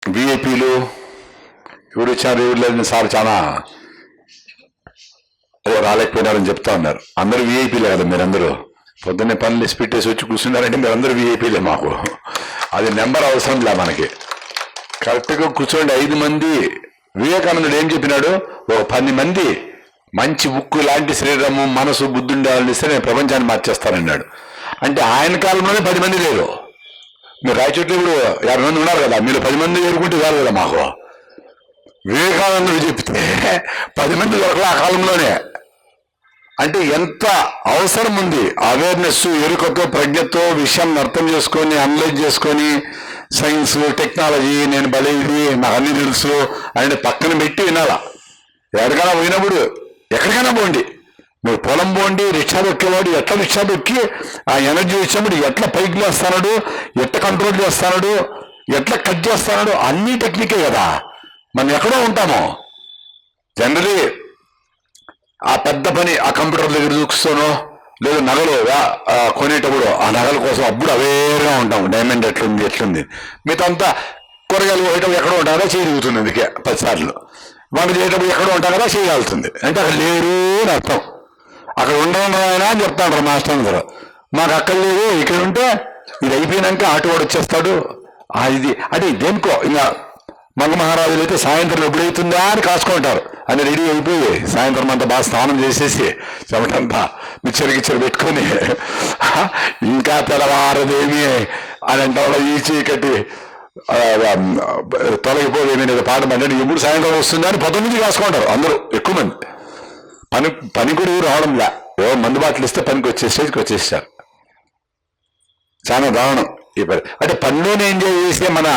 విఐపీలు ఎవరు వచ్చారు ఎవరు లేదని సార్ చాలా రాలేకపోయినారని చెప్తా ఉన్నారు. అందరూ విఐపీలే కదా మీరందరూ. పొద్దున్నే పనులు వేసి పెట్టేసి వచ్చి కూర్చున్నారంటే మీరందరూ విఐపీలే. మాకు అది నెంబర్ అవసరం లే, మనకి కరెక్ట్గా కూర్చోండి. 5 మంది. వివేకానందుడు ఏం చెప్పినాడు? ఒక 10 మంది మంచి ఉక్కు లాంటి శరీరము మనసు బుద్ధి ఉండాలని ఇస్తే నేను ప్రపంచాన్ని మార్చేస్తానన్నాడు. అంటే ఆయన కాలంలోనే 10 మంది లేరు. మీరు రాయచోట్ల ఇప్పుడు 50 మంది ఉన్నారు కదా, మీరు 10 మంది ఎదుర్కొంటే చాలు కదా మాకు. వివేకానందుడు చెప్తే 10 మంది దొరకలే ఆ కాలంలోనే. అంటే ఎంత అవసరం ఉంది అవేర్నెస్, ఎరుకతో ప్రజ్ఞతో విషయాన్ని అర్థం చేసుకొని అనలైజ్ చేసుకొని సైన్స్ టెక్నాలజీ నేను బలేది నాకు అన్ని తెలుసు అని పక్కన పెట్టి వినాలా. ఎక్కడికైనా పోయినప్పుడు ఎక్కడికైనా పోండి, మీరు పొలం పోండి, రిక్షా దొక్కేవాడు ఎట్లా రిక్షా దొక్కి ఆ ఎనర్జీ వచ్చినప్పుడు ఎట్లా పైకి లేస్తాడు, ఎట్లా కంట్రోల్ చేస్తాడు, ఎట్లా కట్ చేస్తాడు, అన్ని టెక్నికే కదా. మనం ఎక్కడో ఉంటాము జనరలీ. ఆ పెద్ద పని ఆ కంప్యూటర్ దగ్గర చూస్తానో లేదు నగలు కొనేటప్పుడు ఆ నగల కోసం అప్పుడు అవేర్గా ఉంటాము. డైమండ్ ఎట్లుంది మిగతా అంతా కూరగాయలు పోయేటప్పుడు ఎక్కడో ఉంటాం కదా చేయగలుగుతుంది. అందుకే 10 సార్లు వంట చేసేటప్పుడు ఎక్కడో ఉంటాం కదా చేయగలుగుతుంది. అంటే అక్కడ లేరు అని అర్థం. అక్కడ ఉండడం ఆయన అని చెప్తాడు మాస్టర్ అందరూ. మాకు అక్కడ లేదు, ఇక్కడ ఉంటే ఇది అయిపోయినాక ఆటోవాడు వచ్చేస్తాడు. ఇది అంటే దేనికో ఇంకా మగ మహారాజులు అయితే సాయంత్రం ఎప్పుడైతుందా అని కాసుకుంటారు. అని రెడీ అయిపోయి సాయంత్రం అంతా బాగా స్నానం చేసేసి చెమటంతా మిచ్చరికిచ్చరు పెట్టుకొని ఇంకా తెల్లవారదేమి అని అంటే ఈ చీకటి తొలగిపోయేది పాట అంటే ఎప్పుడు సాయంత్రం వస్తుందా అని 10 నుంచి కాసుకుంటారు అందరూ. ఎక్కువ మంది పని కూడా రావడంలా, మందు బాటలు ఇస్తే పనికి వచ్చే స్టేజ్కి వచ్చేసారు. చాలా దారుణం ఈ పని. అంటే పనిలోనే ఎంజాయ్ చేసే మన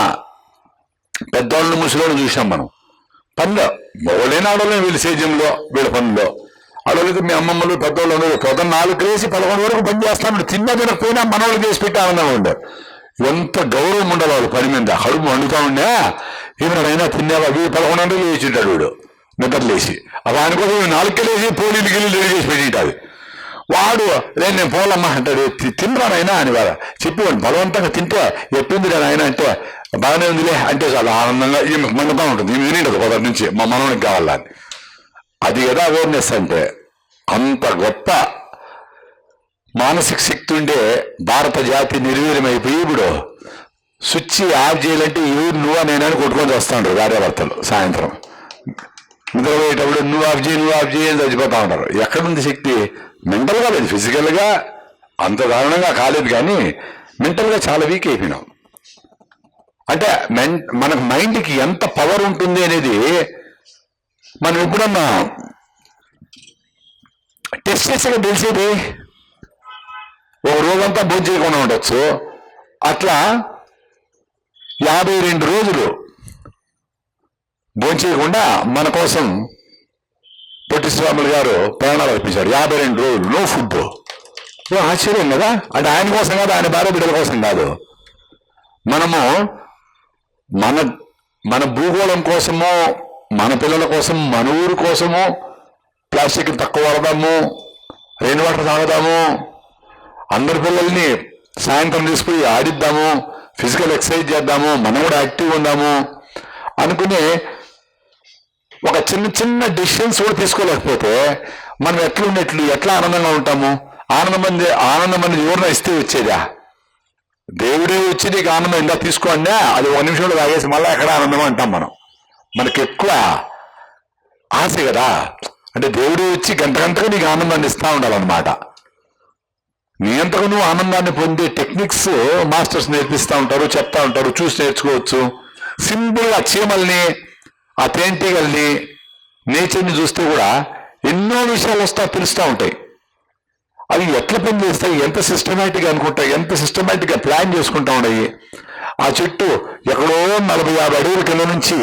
పెద్దవాళ్ళని ముసలిని చూసాం మనం. పనిలో ఎవరైనా ఆడవాళ్ళని వీళ్ళ సేద్యంలో వీళ్ళ పనుల్లో ఆడవాళ్ళకి మీ అమ్మమ్మలు పెద్దవాళ్ళు పొద్దున్న 4 లేసి 11 వరకు పని చేస్తాను. తిన్నా తినకపోయినా మనవాళ్ళు చేసి పెట్టి ఆనందంగా ఉండే. ఎంత గౌరవం ఉండాలి వాళ్ళు పని మీద. కడుపు వండుతా ఉండే ఏమైనా తినేవా 11 లేచి ఉంటాడు వీడు నిద్ర లేచి. అవి ఆయన కోసం 4 లేచి పోలీలు గిల్లు రెడీ చేసి పెట్టింటాడు. వాడు లేదు నేను పోలమ్మా అంటాడు. తినరానైనా అని వాడు చెప్పేవాడు. బలవంతంగా తింటే ఎట్టుంది ఆయన అంటే బాగానే ఉందిలే అంటే చాలా ఆనందంగా మండుతూ ఉంటుంది. నేను వినిండదు 10 నుంచి మా మనవనికి కావాలని. అది కదా అవేర్నెస్ అంటే. అంత గొప్ప మానసిక శక్తి ఉండే భారత జాతి నిర్వీర్యమైపోయి ఇప్పుడు స్విచ్ ఆఫ్ చేయాలంటే ఎవరు నువ్వా నేనని కొట్టుకొని వస్తాడు భార్యాభర్తలు. సాయంత్రం నిద్రపోయేటప్పుడు నువ్వు ఆఫ్ చేయి అని చచ్చిపోతా ఉంటారు. ఎక్కడుంది శక్తి? మెంటల్గా లేదు, ఫిజికల్గా అంత దారుణంగా కాలేదు కానీ మెంటల్గా చాలా వీక్ అయిపోయినాం. అంటే మనకు మైండ్కి ఎంత పవర్ ఉంటుంది అనేది మనం ఎప్పుడన్నా టెస్ట్ చేసాక తెలిసేది. ఒక రోజంతా భోజనం చేయకుండా ఉండొచ్చు. అట్లా 52 రోజులు భోజనం చేయకుండా మన కోసం పొట్టి శ్రీరాములు గారు ప్రాణాలు అర్పించారు. 52 రోజులు నో ఫుడ్. ఆశ్చర్యం కదా. అంటే ఆయన కోసం కాదు, ఆయన భార్య బిడ్డల కోసం కాదు. మనము మన భూగోళం కోసము, మన పిల్లల కోసం, మన ఊరు కోసము ప్లాస్టిక్ తక్కువ వాడదాము, రెయిన్ వాటర్ తాగుదాము, అందరి పిల్లల్ని సాయంత్రం తీసుకుని ఆడిద్దాము, ఫిజికల్ ఎక్సర్సైజ్ చేద్దాము, మనం కూడా యాక్టివ్గా ఉందాము అనుకుని ఒక చిన్న చిన్న డిసిషన్స్ కూడా తీసుకోలేకపోతే మనం ఎట్లా ఆనందంగా ఉంటాము? ఆనందం అనేది ఎవరిన ఇస్తే వచ్చేదా? దేవుడే వచ్చి నీకు ఆనందం ఇందా తీసుకోండి అది 1 నిమిషంలో తాగేసి మళ్ళీ ఎక్కడ ఆనందం అంటాం మనం. మనకి ఎక్కువ ఆశ కదా. అంటే దేవుడే వచ్చి గంటగా నీకు ఆనందాన్ని ఇస్తా ఉండాలన్నమాట. నీ అంతకు నువ్వు ఆనందాన్ని పొందే టెక్నిక్స్ మాస్టర్స్ నేర్పిస్తూ ఉంటారు, చెప్తా ఉంటారు, చూసి నేర్చుకోవచ్చు. సింపుల్గా చీమల్ని, ఆ తేనెటీగల్ని, నేచర్ని చూస్తే కూడా ఎన్నో విషయాలు తెలుస్తూ ఉంటాయి. అవి ఎట్లా పని చేస్తాయి, ఎంత సిస్టమేటిక్గా అనుకుంటాయి, ఎంత సిస్టమేటిక్గా ప్లాన్ చేసుకుంటా ఉన్నాయి. ఆ చెట్టు ఎక్కడో 40-50 అడుగుల కింద నుంచి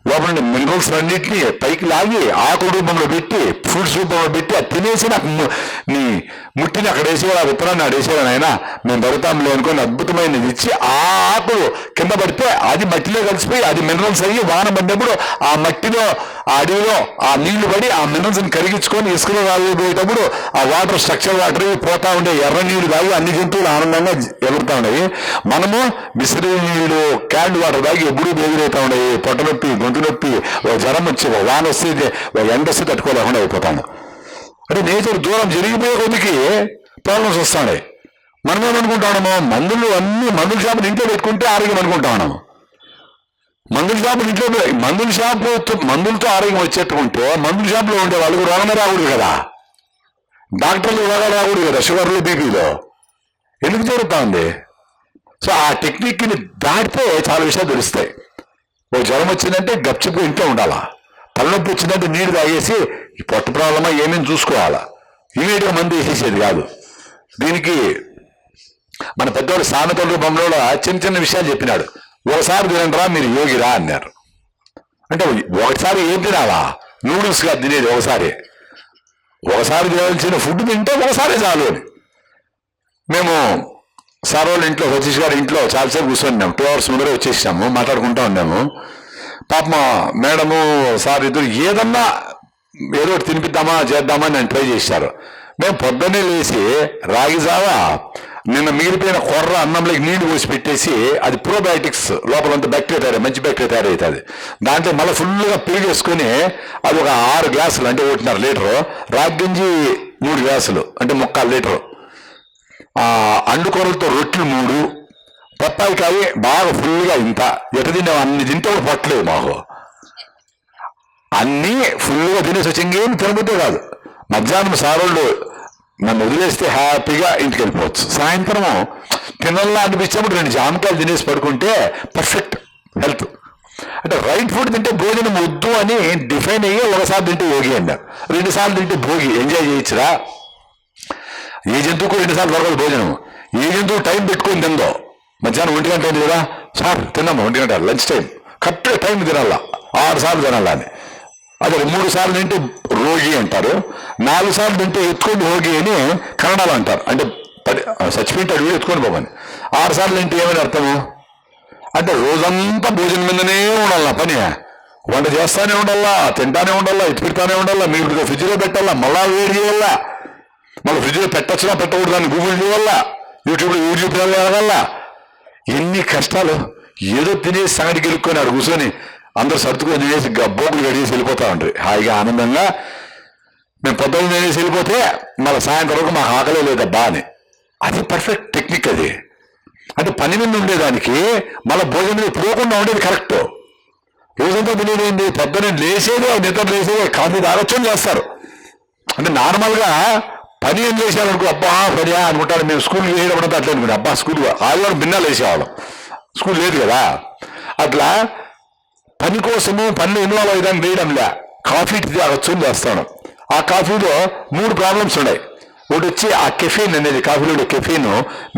లోపల మినరల్స్ అన్నింటినీ పైకి లాగి ఆకు రూపంలో పెట్టి ఫ్రూట్స్ రూపంలో పెట్టి అది తినేసి నాకు నీ ముట్టిని అక్కడ వేసేవాడు, ఆ విత్తనాన్ని అక్కడ వేసేవాడు. ఆయన మేము దొరుకుతాంలే అనుకుని అద్భుతమైనది ఇచ్చి ఆ ఆకులు కింద పడితే అది మట్టిలో కలిసిపోయి అది మినరల్స్ అయ్యి వాన పడినప్పుడు ఆ మట్టిలో ఆ అడవిలో ఆ నీళ్లు పడి ఆ మినరల్స్ ని కరిగించుకొని ఇసుకలో రాలిపోయేటప్పుడు ఆ వాటర్ స్ట్రక్చర్ వాటర్ పోతా ఉండే ఎర్ర నీళ్లు తాగి అన్ని జంతువులు ఆనందంగా ఎగురుతా ఉన్నాయి. మనము బిసిరి నీళ్లు క్యాండ్ వాటర్ తాగి ఎప్పుడు ఎగురైతా ఉన్నాయి. పొట్ట నొప్పి, గొంతు నొప్పి, జ్వరం వచ్చి వాన వస్తే ఎండ వస్తే తట్టుకోలేకుండా అయిపోతాను. అంటే నేచర్ దూరం జరిగిపోయే కొద్దికి ప్రాబ్లమ్స్ వస్తున్నాయి. మనమేమనుకుంటాము, మందుల షాపులు ఇంట్లో పెట్టుకుంటే ఆరోగ్యం అనుకుంటా ఉన్నాము. మందుల షాపులు ఇంట్లో మందులతో ఆరోగ్యం వచ్చేట్టుకుంటే మందుల షాపులో ఉండే వాళ్ళకి రోగమే రాకూడదు కదా, డాక్టర్లు రోగాలు రాకూడదు కదా, షుగర్లు, బీపీలో ఎందుకు జరుగుతా ఉంది? సో ఆ టెక్నిక్ని దాటితే చాలా విషయాలు తెలుస్తాయి. ఓ జ్వరం వచ్చిందంటే గప్చిప్పు ఇంట్లో ఉండాలా, తలనొప్పి వచ్చిందంటే నీరు తాగేసి పొట్ట ప్రాబ్లమా ఏమేమి చూసుకోవాలా, ఇమీడియట్గా మందు వేసేసేది కాదు. దీనికి మన పెద్దవాడు సామెతల రూపంలో చిన్న చిన్న విషయాలు చెప్పినాడు. ఒకసారి తినండిరా మీరు యోగిరా అన్నారు. అంటే ఒకసారి ఏం తినాలా? నూడిల్స్ కాదు తినేది, ఒకసారి తినాల్సిన ఫుడ్ తింటే ఒకసారి చాలు అని. మేము సార్ వాళ్ళ ఇంట్లో, సతీష్ గారి ఇంట్లో చాలాసేపు కూర్చొని 2 hours ముందరే వచ్చేసాము, మాట్లాడుకుంటా ఉన్నాము. పాప మేడము సార్ ఇద్దరు ఏదన్నా ఏదో ఒకటి తినిపిద్దామా చేద్దామా అని ట్రై చేశారు. మేము పొద్దున్నే లేచి రాగి జావా నిన్న మిగిలిపోయిన కొర్ర అన్నంలోకి నీళ్లు పోసి పెట్టేసి, అది ప్రోబయాటిక్స్ లోపలంతా బ్యాక్టీరియా మంచి బ్యాక్టీరియా తయారవుతుంది. దాంట్లో మళ్ళీ ఫుల్గా పెరిగేసుకొని అది ఒక 6 గ్లాసులు అంటే 1.5 లీటరు, రాగి గంజి 3 గ్లాసులు అంటే 3/4 లీటరు, అండుకొరలతో రొట్టెలు 3, పప్పాయికాయ బాగా ఫుల్గా ఇంత ఎట తిన్నావు అన్ని తింటే కూడా పట్టలేదు మాకు. అన్నీ ఫుల్గా తినేసి వచ్చి ఇంకేం తినబుద్దే కాదు. మధ్యాహ్నం సారోళ్ళు నన్ను వదిలేస్తే హ్యాపీగా ఇంటికి వెళ్ళిపోవచ్చు. సాయంత్రం తినాలా అనిపించినప్పుడు 2 జామకాయలు తినేసి పడుకుంటే పర్ఫెక్ట్ హెల్త్. అంటే రైట్ ఫుడ్ తింటే భోజనం వద్దు అని డిఫైన్ అయ్యి ఒకసారి తింటే యోగి అన్నారు, 2 సార్లు తింటే భోగి. ఎంజాయ్ చేయొచ్చురా. ఏ జంతువుకు 2 సార్లు దొరకదు భోజనం. ఏ జంతువు టైం పెట్టుకొని తిందో, మధ్యాహ్నం 1 గంట అయింది కదా సార్ తిన్నాము 1 గంట లంచ్ టైం, కరెక్ట్ టైం తినాలా, 6 సార్లు తినాలా అని. అదే 3 సార్లు తింటే రోగి అంటారు, 4 సార్లు తింటే ఎత్తుకొని రోగి అని కన్నడలో అంటారు. అంటే చచ్చిపోయింటాడు వీడు ఎత్తుకొని పోమని. 6 సార్లు తింటే ఏమని అర్థము? అంటే రోజంతా భోజనం మీదనే ఉండాలా, పని వంట చేస్తానే ఉండాలా, తింటానే ఉండాలా, ఎత్తి పెడతానే ఉండాలా, మీరు ఫ్రిడ్జ్లో పెట్టాలా, మళ్ళా వేడి చేయాలా, మళ్ళీ ఫ్రిడ్జ్లో పెట్టచ్చునా పెట్టకూడదు అని గూగుల్ చేయాలా, యూట్యూబ్ వెళ్ళగల. ఎన్ని కష్టాలు. ఏదో తినేసి సంగటి గెలుక్కొని ఆడు కూర్చొని అందరూ సర్దుకొని తినేసి గబ్బోకులు గడిచేసి వెళ్ళిపోతా ఉంటారు హాయిగా ఆనందంగా. మేము పొద్దున్న తినేసి వెళ్ళిపోతే మళ్ళీ సాయంత్రం వరకు మాకు ఆకలే లేదబ్బా అని. అది పర్ఫెక్ట్ టెక్నిక్. అది అంటే పని మీద ఉండేదానికి మళ్ళీ భోజనం పోకుండా ఉండేది కరెక్ట్. రోజంతా తినేది ఏంటి? పొద్దున్న లేసేదే, నిద్ర లేసేదే కాఫీ తాగొచ్చని చేస్తారు. అంటే నార్మల్గా పని ఏం చేసేవాళ్ళనుకో, అబ్బా పనియా అనుకుంటారు. మేము స్కూల్కి వేయడం అట్లా అనుకుంటాం, అబ్బా స్కూల్ ఆదివారం భిన్నాలు వేసేవాళ్ళం, స్కూల్ లేదు కదా. అట్లా పని కోసము పనిలో ఇన్వాల్వ్ అయ్యేదాన్ని వేయడంలే, కాఫీ తాగొచ్చు అని చేస్తాను. ఆ కాఫీలో 3 ప్రాబ్లమ్స్ ఉన్నాయి. ఒకటి వచ్చి ఆ కెఫీన్ అనేది, కాఫీలో ఉండే కెఫీన్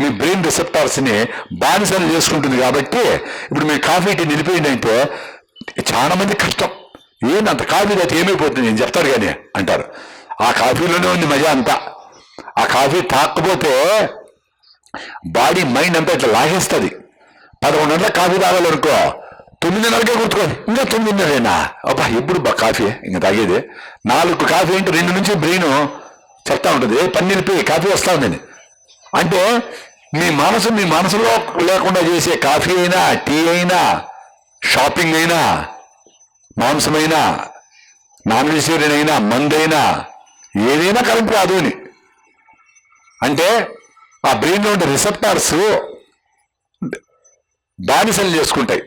మీ బ్రెయిన్ రిసెప్టార్స్ని బానిసలు చేసుకుంటుంది. కాబట్టి ఇప్పుడు మీ కాఫీ టీ నిలిపోయిందంటే చాలా మంది కష్టం. అంత కాఫీ అయితే ఏమైపోతుంది నేను చెప్తారు కానీ అంటారు. ఆ కాఫీలోనే ఉంది మజా అంతా. ఆ కాఫీ తాకపోతే బాడీ మైండ్ అంతా ఇట్లా లాగేస్తుంది. 11 గంటలకు కాఫీ తాగాలనుకో 9:30కే గుర్తుకోదు, ఇంకా 9:30 అబ్బా ఎప్పుడు కాఫీ ఇంకా తాగేది. 4 కాఫీ అంటే 2 నుంచి బ్రెయిన్ చెప్తా ఉంటుంది, పని నిలిపి కాఫీ వస్తా ఉందని. అంటే మీ మనసులో లేకుండా చేసే కాఫీ అయినా, టీ అయినా, షాపింగ్ అయినా, మాంసమైనా, నాన్ వెజిటేరియన్ అయినా, మందైనా, ఏదైనా కరెంట్ రాదు అని. అంటే ఆ బ్రెయిన్లో ఉండే రిసెప్టార్స్ బానిసలు చేసుకుంటాయి.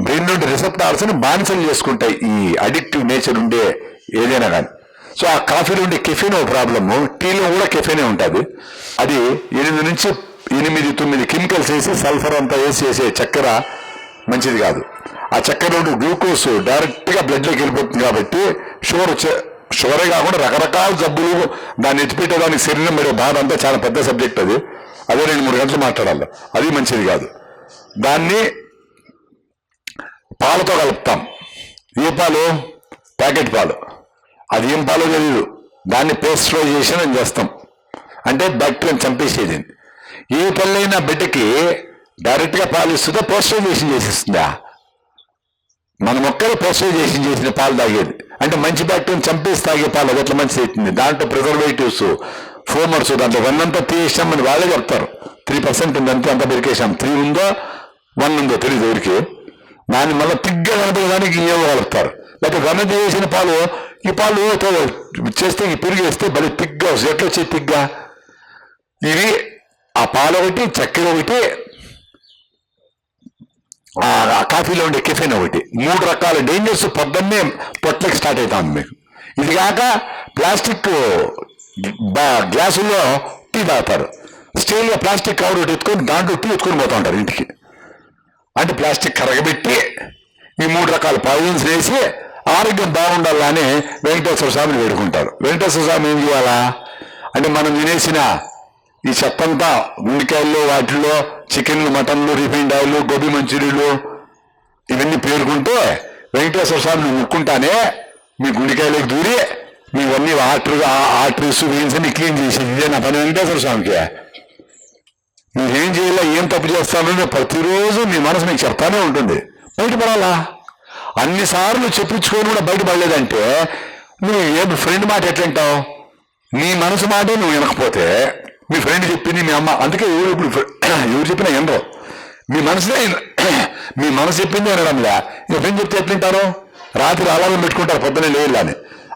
బ్రెయిన్ నుండి రిసెప్టార్స్ని బానిసలు చేసుకుంటాయి ఈ అడిక్టివ్ నేచర్ ఉండే ఏదైనా కానీ. సో ఆ కాఫీలో ఉండే కెఫీన్ ఒక ప్రాబ్లము, టీలో కూడా కెఫీనే ఉంటుంది. అది 8 నుంచి 8-9 కెమికల్స్ వేసి సల్ఫర్ అంతా వేసి చేసే చక్కెర మంచిది కాదు. ఆ చక్కెరలో ఉండే గ్లూకోజ్ డైరెక్ట్గా బ్లడ్లోకి వెళ్ళిపోతుంది. కాబట్టి షుగరే కాకుండా రకరకాల జబ్బులు దాన్ని ఎత్తిపెట్టేదానికి శరీరం పడే బాధ అంతా చాలా పెద్ద సబ్జెక్ట్. అదే 2-3 గంటలు మాట్లాడాలి, అది మంచిది కాదు. దాన్ని పాలతో కలుపుతాం. ఏ పాలు? ప్యాకెట్ పాలు. అది ఏం పాలో తెలియదు, దాన్ని పేస్టరైజేషన్ అని చేస్తాం. అంటే బ్యాక్టీరియాని చంపేసేది. ఏ పళ్ళైనా బిడ్డకి డైరెక్ట్గా పాలు ఇస్తుందా, పేస్టరైజేషన్ చేసిస్తుందా? మన మొక్కలు పేస్టరైజేషన్ చేసిన పాలు తాగేది. అంటే మంచి బ్యాక్టీరియా చంపేసి తాగే పాలు అది ఎట్లా మంచిది అవుతుంది? దాంట్లో ప్రిజర్వేటివ్స్, ఫోమర్స్, దాంట్లో 1 అంతా తీసాం అని వాళ్ళే చెప్తారు. 3% ఉంది అంతే, అంతా పెరికేసాం. 3 ఉందో 1 ఉందో తెలియదు ఎవరికి. దాన్ని మళ్ళీ తిగ్గా కనపడడానికి ఏమో కలుపుతారు. లేకపోతే వెన్న చేసిన పాలు, ఈ పాలు చేస్తే ఈ పెరిగేస్తే భలే తిగ్గా వస్తుంది. ఎట్లా వచ్చే తిగ్గా? ఇవి ఆ పాలు ఒకటి, చక్కెర ఒకటి, ఆ కాఫీలో ఉండే కెఫెన్ ఒకటి, 3 రకాల డేంజర్స్ పొద్దున్నే పొట్లకి స్టార్ట్ అవుతా ఉంది మీకు. ఇది కాక ప్లాస్టిక్ గ్లాసుల్లో టీ తాగుతారు. స్టీల్గా ప్లాస్టిక్ కవర్ ఒకటి ఎత్తుకొని దాంట్లో టీ ఎత్తుకొని పోతూ ఉంటారు ఇంటికి. అంటే ప్లాస్టిక్ కరగబెట్టి ఈ 3 రకాల పాయిజన్స్ వేసి ఆరోగ్యం బాగుండాలని వెంకటేశ్వర స్వామిని వేడుకుంటారు. వెంకటేశ్వర స్వామి ఏం చేయాలా అంటే మనం తినేసిన ఈ చెత్తంతా గుండెకాయల్లో, వాటిల్లో చికెన్లు, మటన్లు, రిఫైండ్ ఆయిల్, గోబీ మంచూరియలు ఇవన్నీ పేరుకుంటే వెంకటేశ్వర స్వామిని ముక్కుంటానే మీ గుండెకాయలోకి దూరి మీవన్నీ ఆర్టరీస్, వెయిన్స్ అన్ని క్లీన్ చేసేది. ఇదే నా పని వెంకటేశ్వర స్వామికి. మీరేం చేయాలా, ఏం తప్పు చేస్తానో ప్రతిరోజు మీ మనసు మీకు చెప్తానే ఉంటుంది. బయటపడాలా? అన్నిసార్లు చెప్పించుకొని కూడా బయటపడలేదంటే నువ్వు ఏ ఫ్రెండ్ మాట ఎట్లంటావు? నీ మనసు మాటే నువ్వు వినకపోతే మీ ఫ్రెండ్ చెప్పింది, మీ అమ్మ, అందుకే ఎవరు చెప్పినా ఎందో మీ మనసునే, మీ మనసు చెప్పింది వినడంలే. ఇంకా ఫ్రెండ్ చెప్తే ఎట్లుంటారు? రాత్రి అలారం పెట్టుకుంటారు పొద్దున్నే లేదని,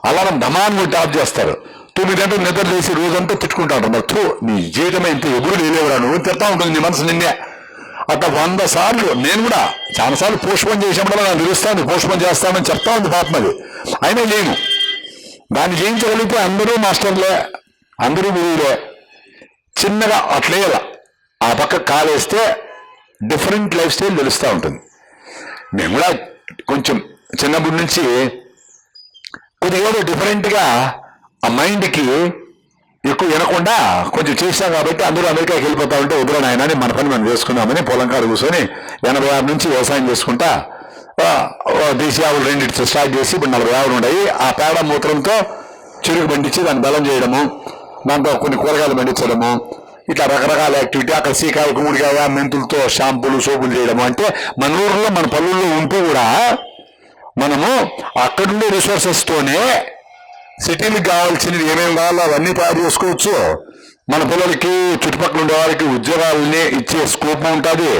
అలారం ధమాన్ కొట్టి ఆఫ్ చేస్తారు. 9 గంటలు నిద్ర చేసి రోజంతా తిట్టుకుంటారు. మరి నీ జీవితమే ఇంత ఎప్పుడు లేలేవరా నువ్వు తిడతా ఉంటుంది నీ మనసు నిన్నే. అట్లా 100 సార్లు నేను కూడా చాలాసార్లు పోస్ట్పోన్ చేసినప్పుడు నాకు తెలుస్తాను, పోస్ట్పోన్ చేస్తానని చెప్తా ఉంది పాపమది. అయినా లేను. దాన్ని జయించగలిగితే అందరూ మాస్టర్లే, అందరూ గురువులే. చిన్నగా అట్లేయాల, ఆ పక్క కాలేస్తే డిఫరెంట్ లైఫ్ స్టైల్ తెలుస్తూ ఉంటుంది. మేము కూడా కొంచెం చిన్నప్పటి నుంచి కొద్దిగా డిఫరెంట్గా ఆ మైండ్కి ఎక్కువ వినకుండా కొంచెం చేస్తాం కాబట్టి అందరూ అమెరికాకి వెళ్ళిపోతా ఉంటే వదిలే నాయన అని మన పని మనం చేసుకుందామని పొలం కాడ కూర్చొని 86 నుంచి వ్యవసాయం చేసుకుంటా దేశీ ఆవులు 2 స్టార్ట్ చేసి ఇప్పుడు 40 ఆవులు ఉన్నాయి. ఆ పేడ మూత్రంతో చెరుకు పండించి దాన్ని బలం చేయడము, దాంతో కొన్ని కూరగాయలు పండించడము, ఇట్లా రకరకాల యాక్టివిటీ. అక్కడ సీకాయ, కుముడికాయ, మెంతులతో షాంపూలు, సోపులు చేయడము. అంటే మన ఊర్లో మన పల్లెల్లో ఉంటూ కూడా మనము అక్కడుండే రిసోర్సెస్తోనే సిటీలకు కావాల్సినవి ఏమేమి కావాలో అవన్నీ తయారు చేసుకోవచ్చు. మన పిల్లలకి, చుట్టుపక్కల ఉండే వాళ్ళకి ఉద్యోగాలని ఇచ్చే స్కోప్ ఉంటుంది.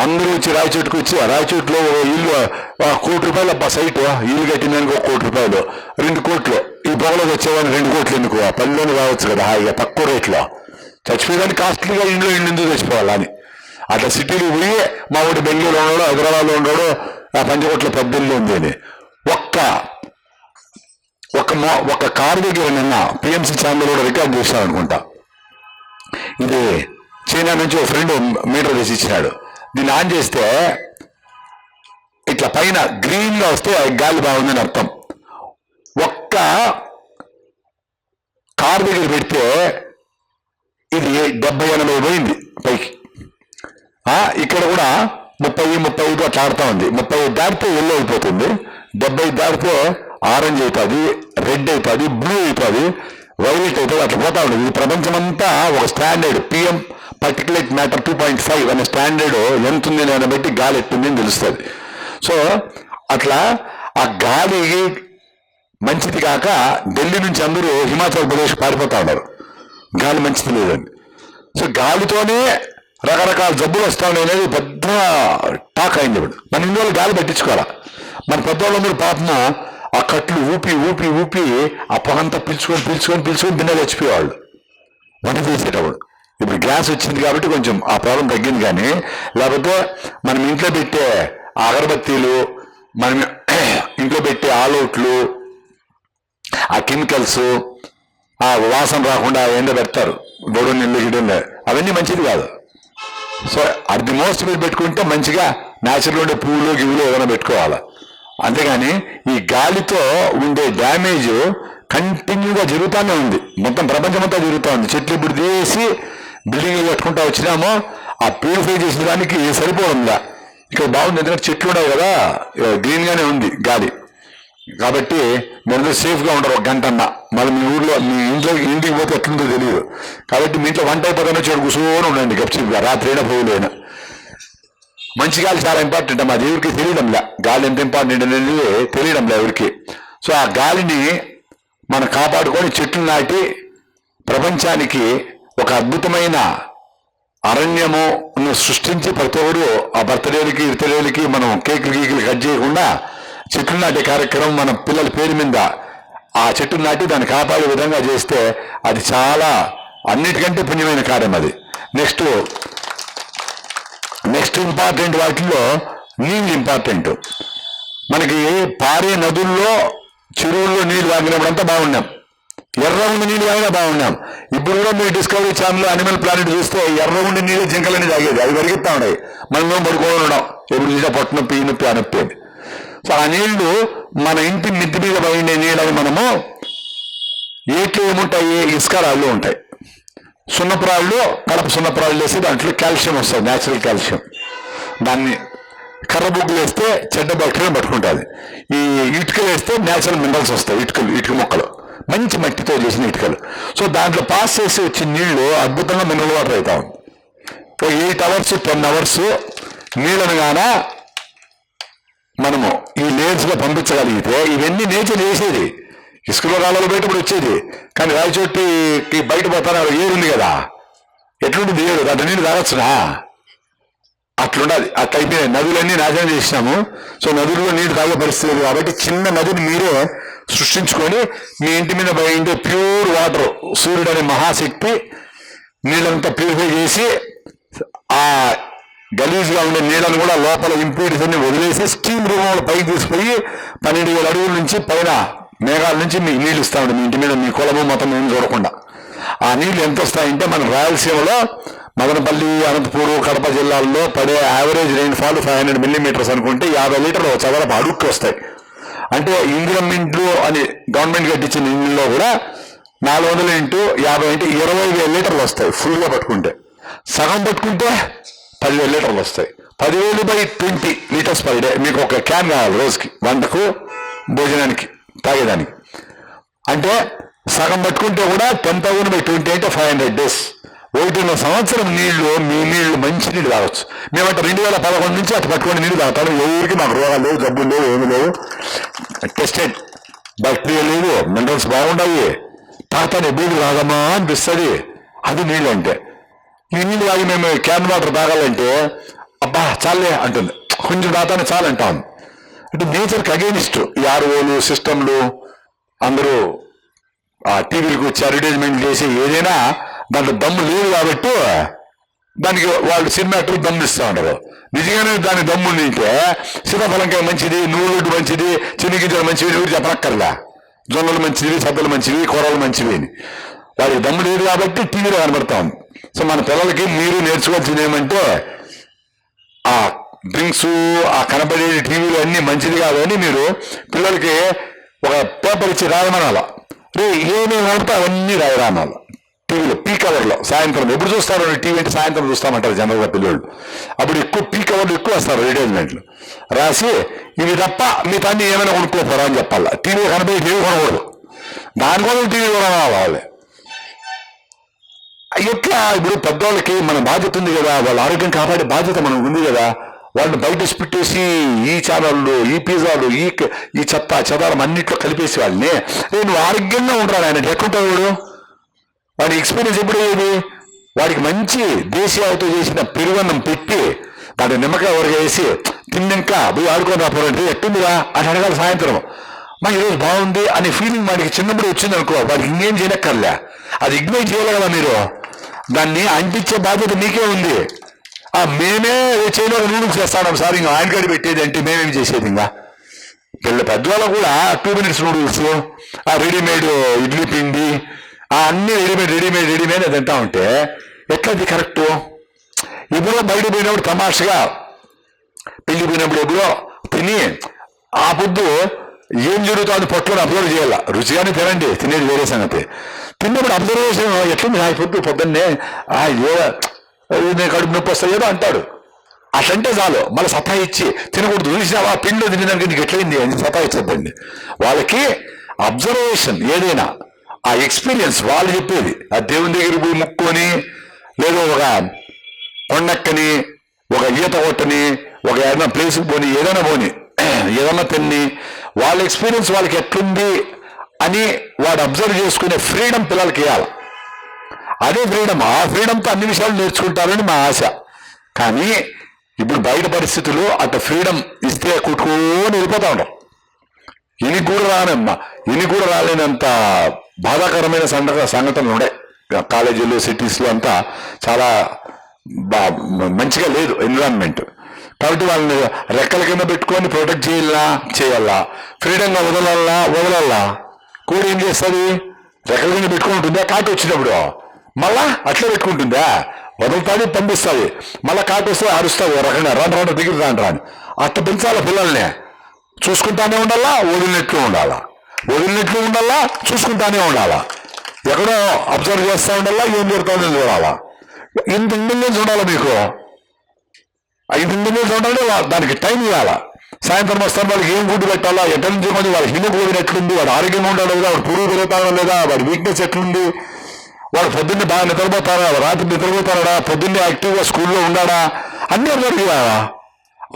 అందరూ వచ్చి రాయచోటుకు వచ్చి రాయచోటులో ఇల్లు 1 కోటి రూపాయలు అబ్బా సైట్ ఇల్లు కట్టిందానికి 1 కోటి రూపాయలు, 2 కోట్లు. ఈ పొగలోకి వచ్చేవాడిని 2 కోట్లు ఎందుకు? ఆ పల్లెలోనే రావచ్చు కదా హాయిగా తక్కువ రేట్లో. చచ్చిపోయేదానికి కాస్ట్లీగా ఇంట్లో ఎందుకు చచ్చిపోవాలని అట్లా సిటీకి పోయి మా ఊడి బెంగళూరులో ఉన్నాడు, హైదరాబాద్లో ఉన్నాడు, ఆ పంచకోట్ల పెద్దల్లో ఉంది అని ఒక కారు దగ్గర నిన్న పిఎంసీ ఛానల్ కూడా రికార్డ్ చేశాను అనుకుంటా. ఇది చైనా నుంచి ఒక ఫ్రెండ్ మీటర్ తీసి ఇచ్చినాడు. దీన్ని ఆన్ చేస్తే ఇట్లా పైన గ్రీన్గా వస్తే గాలి బాగుందని అర్థం. ఒక్క కారు దగ్గర పెడితే ఇది 70-80 పోయింది పైకి. ఇక్కడ కూడా 30-35 అట్లా ఆడుతూ ఉంది. 30 దాటితే ఎల్లో అయిపోతుంది, 70 దాటితే ఆరెంజ్ అవుతుంది, రెడ్ అవుతుంది, బ్లూ అవుతుంది, వైలెట్ అవుతుంది, అట్లా పోతా ఉంటుంది. ఇది ప్రపంచమంతా ఒక స్టాండర్డ్ PM పర్టికులేట్ మ్యాటర్ 2.5 అనే స్టాండర్డ్ ఎంత ఉంది దాన్ని బట్టి గాలి ఎట్టుంది అని తెలుస్తుంది. సో అట్లా ఆ గాలి మంచిది కాక ఢిల్లీ నుంచి అందరూ హిమాచల్ ప్రదేశ్ పారిపోతా ఉన్నారు, గాలి మంచిది లేదని. సో గాలితోనే రకరకాల జబ్బులు వస్తా ఉన్నాయి అనేది పెద్ద టాక్ అయింది. ఇప్పుడు మన ఇండియాలో గాలి పట్టించుకోవాలా. మన పెద్దవాళ్ళందరూ పాపము ఆ కట్లు ఊపి ఊపి ఊపి ఆ పొగంతా పిలుచుకొని బిన్న చచ్చిపోయేవాళ్ళు వంట చేసేటప్పుడు. ఇప్పుడు గ్యాస్ వచ్చింది కాబట్టి కొంచెం ఆ ప్రాబ్లం తగ్గింది. కానీ లేకపోతే మనం ఇంట్లో పెట్టే అగరబత్తీలు, మనం ఇంట్లో పెట్టే ఆల్అవుట్లు, ఆ కెమికల్స్, ఆ వాసన రాకుండా ఎండ పెడతారు, గొడవ నీళ్ళు గిడలు, అవన్నీ మంచిది కాదు. సో అట్ ది మోస్ట్ మీరు పెట్టుకుంటే మంచిగా న్యాచురల్ ఉండే పువ్వులు గివ్వులు ఏదైనా పెట్టుకోవాలి. అంతేగాని ఈ గాలితో ఉండే డ్యామేజ్ కంటిన్యూగా జరుగుతూనే ఉంది, మొత్తం ప్రపంచమంతా జరుగుతూ ఉంది. చెట్లు ఇప్పుడు తీసి బిల్డింగ్లు కట్టుకుంటా వచ్చినామో ఆ ప్యూరిఫై చేసిన దానికి సరిపోతుందా? ఇక్కడ బాగుంది, ఎందుకంటే చెట్లు ఉన్నాయి కదా, గ్రీన్గానే ఉంది గాలి. కాబట్టి మీరు సేఫ్గా ఉండరు 1 గంటన్నా. మళ్ళీ మీ ఊర్లో మీ ఇంటికి పోతే ఎట్లుందో తెలియదు. కాబట్టి మీ ఇంట్లో వంట అయిపోతానో చెడు కూర్చొని ఉండండి గప్చిప్గా, రాత్రి అయినా పోయలేనా. మంచి గాలి చాలా ఇంపార్టెంట్. మా దేవుడికి తెలియడంలే గాలి ఎంత ఇంపార్టెంట్ అనేది తెలియడంలే ఎవరికి. సో ఆ గాలిని మనం కాపాడుకొని చెట్లు నాటి ప్రపంచానికి ఒక అద్భుతమైన అరణ్యము సృష్టించి ప్రతి ఒక్కరు ఆ బర్త్డేలకి ఇతరులకి మనం కేకులు కట్ చేయకుండా చెట్లు నాటే కార్యక్రమం మన పిల్లల పేరు మీద ఆ చెట్లు నాటి దాన్ని కాపాడే విధంగా చేస్తే అది చాలా అన్నిటికంటే పుణ్యమైన కార్యం అది. నెక్స్ట్ ఇంపార్టెంట్ వాటిల్లో నీళ్ళు ఇంపార్టెంట్. మనకి పారే నదుల్లో చెరువుల్లో నీళ్ళు తాగినప్పుడు అంతా బాగున్నాం, ఎర్ర ఉండి నీళ్ళు తాగినా బాగున్నాం. ఇప్పుడు కూడా మీరు డిస్కవరీ ఛానల్ అనిమల్ ప్లానెట్ చూస్తే ఎర్ర ఉండి నీళ్ళు జింకలని తాగేది, అవి పరిగెత్తా ఉన్నాయి. మనం పడుకోవడం ఉండడం, ఎప్పుడు చూసినా పొట్ట నొప్పి ఈ నొప్పి ఆ నొప్పి. సో ఆ నీళ్లు మన ఇంటి మిద్ది మీద పడిన నీళ్ళని మనము ఏట్లు ఏముంటాయి, ఇసుక రాళ్ళు ఉంటాయి, సున్నపురాళ్ళు, కడప సున్నపురాళ్ళు వేసి దాంట్లో కాల్షియం వస్తుంది, న్యాచురల్ కాల్షియం. దాన్ని కర్ర బుగ్గులు వేస్తే చెడ్డ బ్యాక్టీరియా పట్టుకుంటుంది. ఈ ఇటుకలు వేస్తే న్యాచురల్ మినరల్స్ వస్తాయి, ఇటుక మొక్కలు, మంచి మట్టితో చేసిన ఇటుకలు. సో దాంట్లో పాస్ చేసి వచ్చిన నీళ్లు అద్భుతంగా మినరల్ వాటర్ అవుతా ఉంది. 8 hours 10 hours నీళ్ళను గాన మనము ఈ లేయర్స్గా పంపించగలిగితే ఇవన్నీ నేచర్ చేసేది. ఇసుకలో రాళ్ళలో బయటప్పుడు వచ్చేది, కానీ రాయచోటికి బయట పోతాను ఏరుంది కదా, ఎట్లుంటుంది ఏరు, దాంట్లో నీళ్ళు తాగొచ్చునా? అట్లుండాలి. అట్లా అయిపోయినాయి నదులన్నీ నాశనం చేసినాము. సో నదుల్లో నీళ్ళు తాగే పరిస్థితి లేదు. కాబట్టి చిన్న నదిని మీరే సృష్టించుకొని మీ ఇంటి మీద పోయిండే ప్యూర్ వాటర్, సూర్యుడు అనే మహాశక్తి నీళ్ళంతా ప్యూరిఫై చేసి ఆ గలీజ్గా ఉండే నీళ్ళను కూడా లోపల ఇంప్యూరిటీస్ అన్ని వదిలేసి స్టీమ్ రూమ్ పైకి తీసుకుపోయి 12,000 అడుగుల నుంచి పైన మేఘాల నుంచి మీకు నీళ్ళు ఇస్తా ఉండే మీ ఇంటి మీద, మీ కులము మొత్తం ఏం చూడకుండా. ఆ నీళ్ళు ఎంత వస్తాయంటే మన రాయలసీమలో మదనపల్లి, అనంతపూర్, కడప జిల్లాల్లో పడే యావరేజ్ రెయిన్ఫాల్ 500 millimeters అనుకుంటే 50 లీటర్లు చదరపు అడుక్కి వస్తాయి. అంటే ఇందిరం ఇంట్లో అని గవర్నమెంట్ కట్టించిన ఇండ్లలో కూడా 400 into 50 అంటే 20,000 లీటర్లు వస్తాయి ఫుల్గా పట్టుకుంటే. సగం పట్టుకుంటే 10,000 లీటర్లు వస్తాయి. 10,000/20 liters per day. మీకు ఒక క్యాన్ కావాలి రోజుకి, వంటకు, భోజనానికి, తాగేదానికి. అంటే సగం పట్టుకుంటే కూడా 10,000/20 అంటే 500 days. 1.5 సంవత్సరం నీళ్లు, మీ నీళ్లు మంచి నీళ్ళు తాగొచ్చు. మేమంటే 2011 నుంచి అటు పట్టుకొని నీళ్ళు తాగుతాను. ఎవరికి మాకు రోగాలు లేవు, జబ్బులు లేవు, ఏమి లేవు, టెస్టెడ్, బ్యాక్టీరియా లేదు, మినరల్స్ బాగుంటాయి. తాగుతాను ఎప్పుడు తాగమ్మా అనిపిస్తుంది. అది నీళ్ళు అంటే. ఈ నీళ్ళు తాగి మేము క్యాన్ వాటర్ తాగాలంటే అబ్బా చాలే అంటుంది, కొంచెం తాతానే చాలంటాం. అంటే నేచర్కి అగేనిస్ట్ ఈ ఆర్ఓలు సిస్టంలు అందరూ ఆ టీవీలకు వచ్చి అడ్వర్టైజ్మెంట్ చేసి ఏదైనా దాంట్లో దమ్ము లేదు కాబట్టి దానికి వాళ్ళు సినిమాటర్లు దమ్ము ఇస్తూ ఉంటారు. నిజంగానే దాని దమ్ము ఉంటే సీతాఫలంకాయ మంచిది, నువ్వులడ్డు మంచిది, చిన్నగింజలు మంచివి ఎవరు చెప్పనక్కర్లా. జొన్నలు మంచివి, సద్దలు మంచివి, కూరలు మంచివి అని వాడికి దమ్ము లేదు కాబట్టి టీవీలో కనబడతా ఉంది. సో మన పిల్లలకి మీరు నేర్చుకోవాల్సింది ఏమంటే ఆ డ్రింక్స్, ఆ కనబడే టీవీలు అన్నీ మంచిది కాదని మీరు పిల్లలకి ఒక పేపర్ ఇచ్చి రాయమనాల. ఏమేమి కనబడితే అవన్నీ రాయరానాల టీవీలో, పీక్ అవర్లో. సాయంత్రం ఎప్పుడు చూస్తారు టీవీ అంటే సాయంత్రం చూస్తామంటారు జనరల్గా పిల్లలు. అప్పుడు ఎక్కువ పీక్ అవర్లు ఎక్కువ వస్తారు అడ్వర్టైజ్మెంట్లు రాసి, ఇవి తప్ప మీ తన్ని ఏమైనా కొనుక్కోపోరా అని చెప్పాలా. టీవీ కనబడి టీవీ కొనకూడదు, దానికోసం టీవీ కొనాలి వాళ్ళే. ఎట్లా ఇప్పుడు పెద్దవాళ్ళకి మన బాధ్యత ఉంది కదా, వాళ్ళ ఆరోగ్యం కాపాడే బాధ్యత మనకు ఉంది కదా. వాళ్ళని బయట పెట్టేసి ఈ ఛానళ్ళు, ఈ పిజ్జాలు, ఈ చెత్త చెదారం అన్నిట్లో కలిపేసి వాళ్ళని నువ్వు ఆరోగ్యంగా ఉంటాడు. ఆయన ఎట్లుంటాడు వాడు, వాడి ఎక్స్పీరియన్స్ ఎప్పుడు అయ్యేది? వాడికి మంచి దేశీయాలతో చేసిన పెరుగన్నం పెట్టి దాని నిమ్మకాయ వేసి తిన్నాక పోయి ఆడుకొని రాపోరంటే ఎట్టుందిరా అని అడగాలి సాయంత్రం. మా ఈరోజు బాగుంది అనే ఫీలింగ్ వాడికి చిన్నప్పుడు వచ్చింది అనుకో, వాడికి ఇంకేం చేయనక్కర్లే, అది ఇగ్నైట్ చేయాలి కదా మీరు. దాన్ని అంటించే బాధ్యత మీకే ఉంది. మేమే చేయలో నూడిల్స్ చేస్తాం సార్, ఇంకా ఆయన కాడి పెట్టేది అంటే మేమేం చేసేది? ఇంకా పెద్దవాళ్ళు కూడా 2 minutes నూడిల్స్, ఆ రెడీమేడ్ ఇడ్లీ పిండి, అన్ని రెడీమేడ్ తింటా ఉంటే ఎట్లది కరెక్టు? ఎప్పుడో బయట పోయినప్పుడు తమాషగా పెళ్లి పోయినప్పుడు ఎప్పుడో తిని ఆ పొద్దు ఏం జరుగుతుంది పొట్టలో అబ్జర్వ్ చేయాల. రుచిగానే తినండి, తినేది వేరే సంగతి. తిన్నప్పుడు అబ్జర్వేషన్ ఎట్లుంది ఆ పొద్దు పొద్దున్నే నేను కడుపు నొప్పి వస్తాయి ఏదో అంటాడు. అట్లంటే చాలు మళ్ళీ సతా ఇచ్చి తినకూడదు. చూసినావా పిండిలో తినేదానికి నీకు ఎట్లయింది అని సతా ఇచ్చద్దండి. వాళ్ళకి అబ్జర్వేషన్ ఏదైనా ఆ ఎక్స్పీరియన్స్ వాళ్ళు చెప్పేది. ఆ దేవుని దగ్గరికి పోయి ముక్కొని, లేదా ఒక కొండక్కని, ఒక ఈత కొట్టని, ఒక ఏదైనా ప్లేస్కి పోని, ఏదైనా పోని ఏదన్నా తిని వాళ్ళ ఎక్స్పీరియన్స్ వాళ్ళకి ఎట్లుంది అని వాడు అబ్జర్వ్ చేసుకునే ఫ్రీడమ్ పిల్లలకి ఇవ్వాలి. అదే ఫ్రీడమ్, ఆ ఫ్రీడమ్తో అన్ని విషయాలు నేర్చుకుంటారని మా ఆశ. కానీ ఇప్పుడు బయట పరిస్థితులు అటు ఫ్రీడమ్ ఇస్తే కుట్టుకొని వెళ్ళిపోతా ఉండవు. ఇని కూడా రాలేనంత బాధాకరమైన సంఘటనలు ఉండే కాలేజీలు సిటీస్లో అంతా. చాలా మంచిగా లేదు ఎన్విరాన్మెంట్. కాబట్టి వాళ్ళని రెక్కల కింద పెట్టుకొని ప్రొటెక్ట్ చేయాలా, ఫ్రీడంగా వదలాలా. కూడా ఏం చేస్తుంది? రెక్కల కింద పెట్టుకుంటుందా, కాటు వచ్చినప్పుడు మళ్ళా అట్లా పెట్టుకుంటుందా? వదులుతుంది, పంపిస్తుంది, మళ్ళీ కాటు వస్తే అరుస్తుంది రకంగా రాను దిగులు రాను. అట్లా పెంచాలా పిల్లల్ని. చూసుకుంటానే ఉండాలా, వదిలినట్లు ఉండాలా, చూసుకుంటానే ఉండాలా. ఎక్కడో అబ్జర్వ్ చేస్తూ ఉండాలా, ఏం జరుగుతుందో చూడాలా. ఇంత ఇంటెలిజెన్స్ ఉండాలా మీకు. ఇంత ఇంటెలిజెన్స్ ఉండాలంటే దానికి టైం ఇవ్వాలా. సాయంత్రం వస్తాను వాళ్ళకి ఏం ఫుడ్ పెట్టాలా, ఎట్లా నుంచి కొంచెం వాళ్ళకి హిమోగ్లోబిన్ ఎట్లుంది, వాడు ఆరోగ్యంగా ఉంటాడా లేదా, వాడు పురుగు పెరుగుతాడా లేదా, వాడి వీక్నెస్ ఎట్లుంది, వాడు పొద్దున్నే బాగా నిద్రపోతారా, రాత్రి నిద్రపోతాడా, పొద్దున్నే యాక్టివ్గా స్కూల్లో ఉన్నాడా, అన్నీ అబ్జర్వ్ చేయాలా.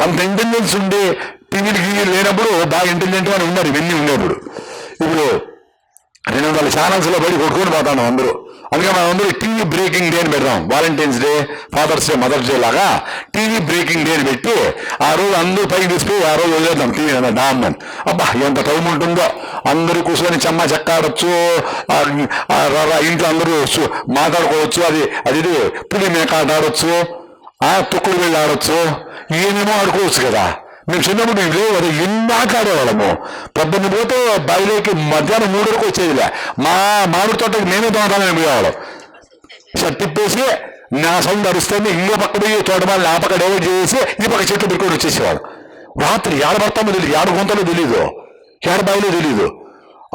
అంత ఇంటెలిజెన్స్ ఉండి టీవీలకి లేనప్పుడు బాగా ఇంటెలిజెంట్గా ఉన్నారు ఇవన్నీ ఉండేప్పుడు. ఇప్పుడు 200 ఛానల్స్లో బయట కొట్టుకొని పోతాను అందరూ. అందుకే మనం అందరూ టీవీ బ్రేకింగ్ డే అని పెడదాం. Valentine's day, father's day, mother's day లాగా టీవీ బ్రేకింగ్ డే అని పెట్టి ఆ రోజు అందరూ పైకి తీసిపోయి ఆ రోజు వదిలేద్దాం టీవీ డామ్మని. అబ్బా ఎంత టైం ఉంటుందో, అందరూ కూర్చొని చెమ్మ చెక్క ఆడొచ్చు, ఇంట్లో అందరూ మాట్లాడుకోవచ్చు, అది పులి మేక ఆట ఆడొచ్చు, తొక్కుడు వెళ్ళి ఆడొచ్చు, ఏమేమో ఆడుకోవచ్చు కదా. మేము చిన్నప్పుడు మేము లేవు కదా, ఎన్ని ఆట ఆడేవాళ్ళము. పొద్దున్న పోతే బయలుకి మధ్యాహ్నం 3 వరకు వచ్చేదిలే. మా మామిడి తోటకి మేమే దొంగతానని పోయేవాళ్ళం. షర్ట్ తిప్పేసి నా సౌండ్ అరుస్తుంది, ఇంకో పక్క పోయి తోటమాలని ఆ పక్క డైవర్ట్ చేసి ఈ పక్క చెట్లు పెట్టుకొని వచ్చేసేవాడు. రాత్రి ఏడ పడతామో తెలియదు, ఏడ గుంతలో తెలీదు, ఏడ బాయిలో తెలీదు.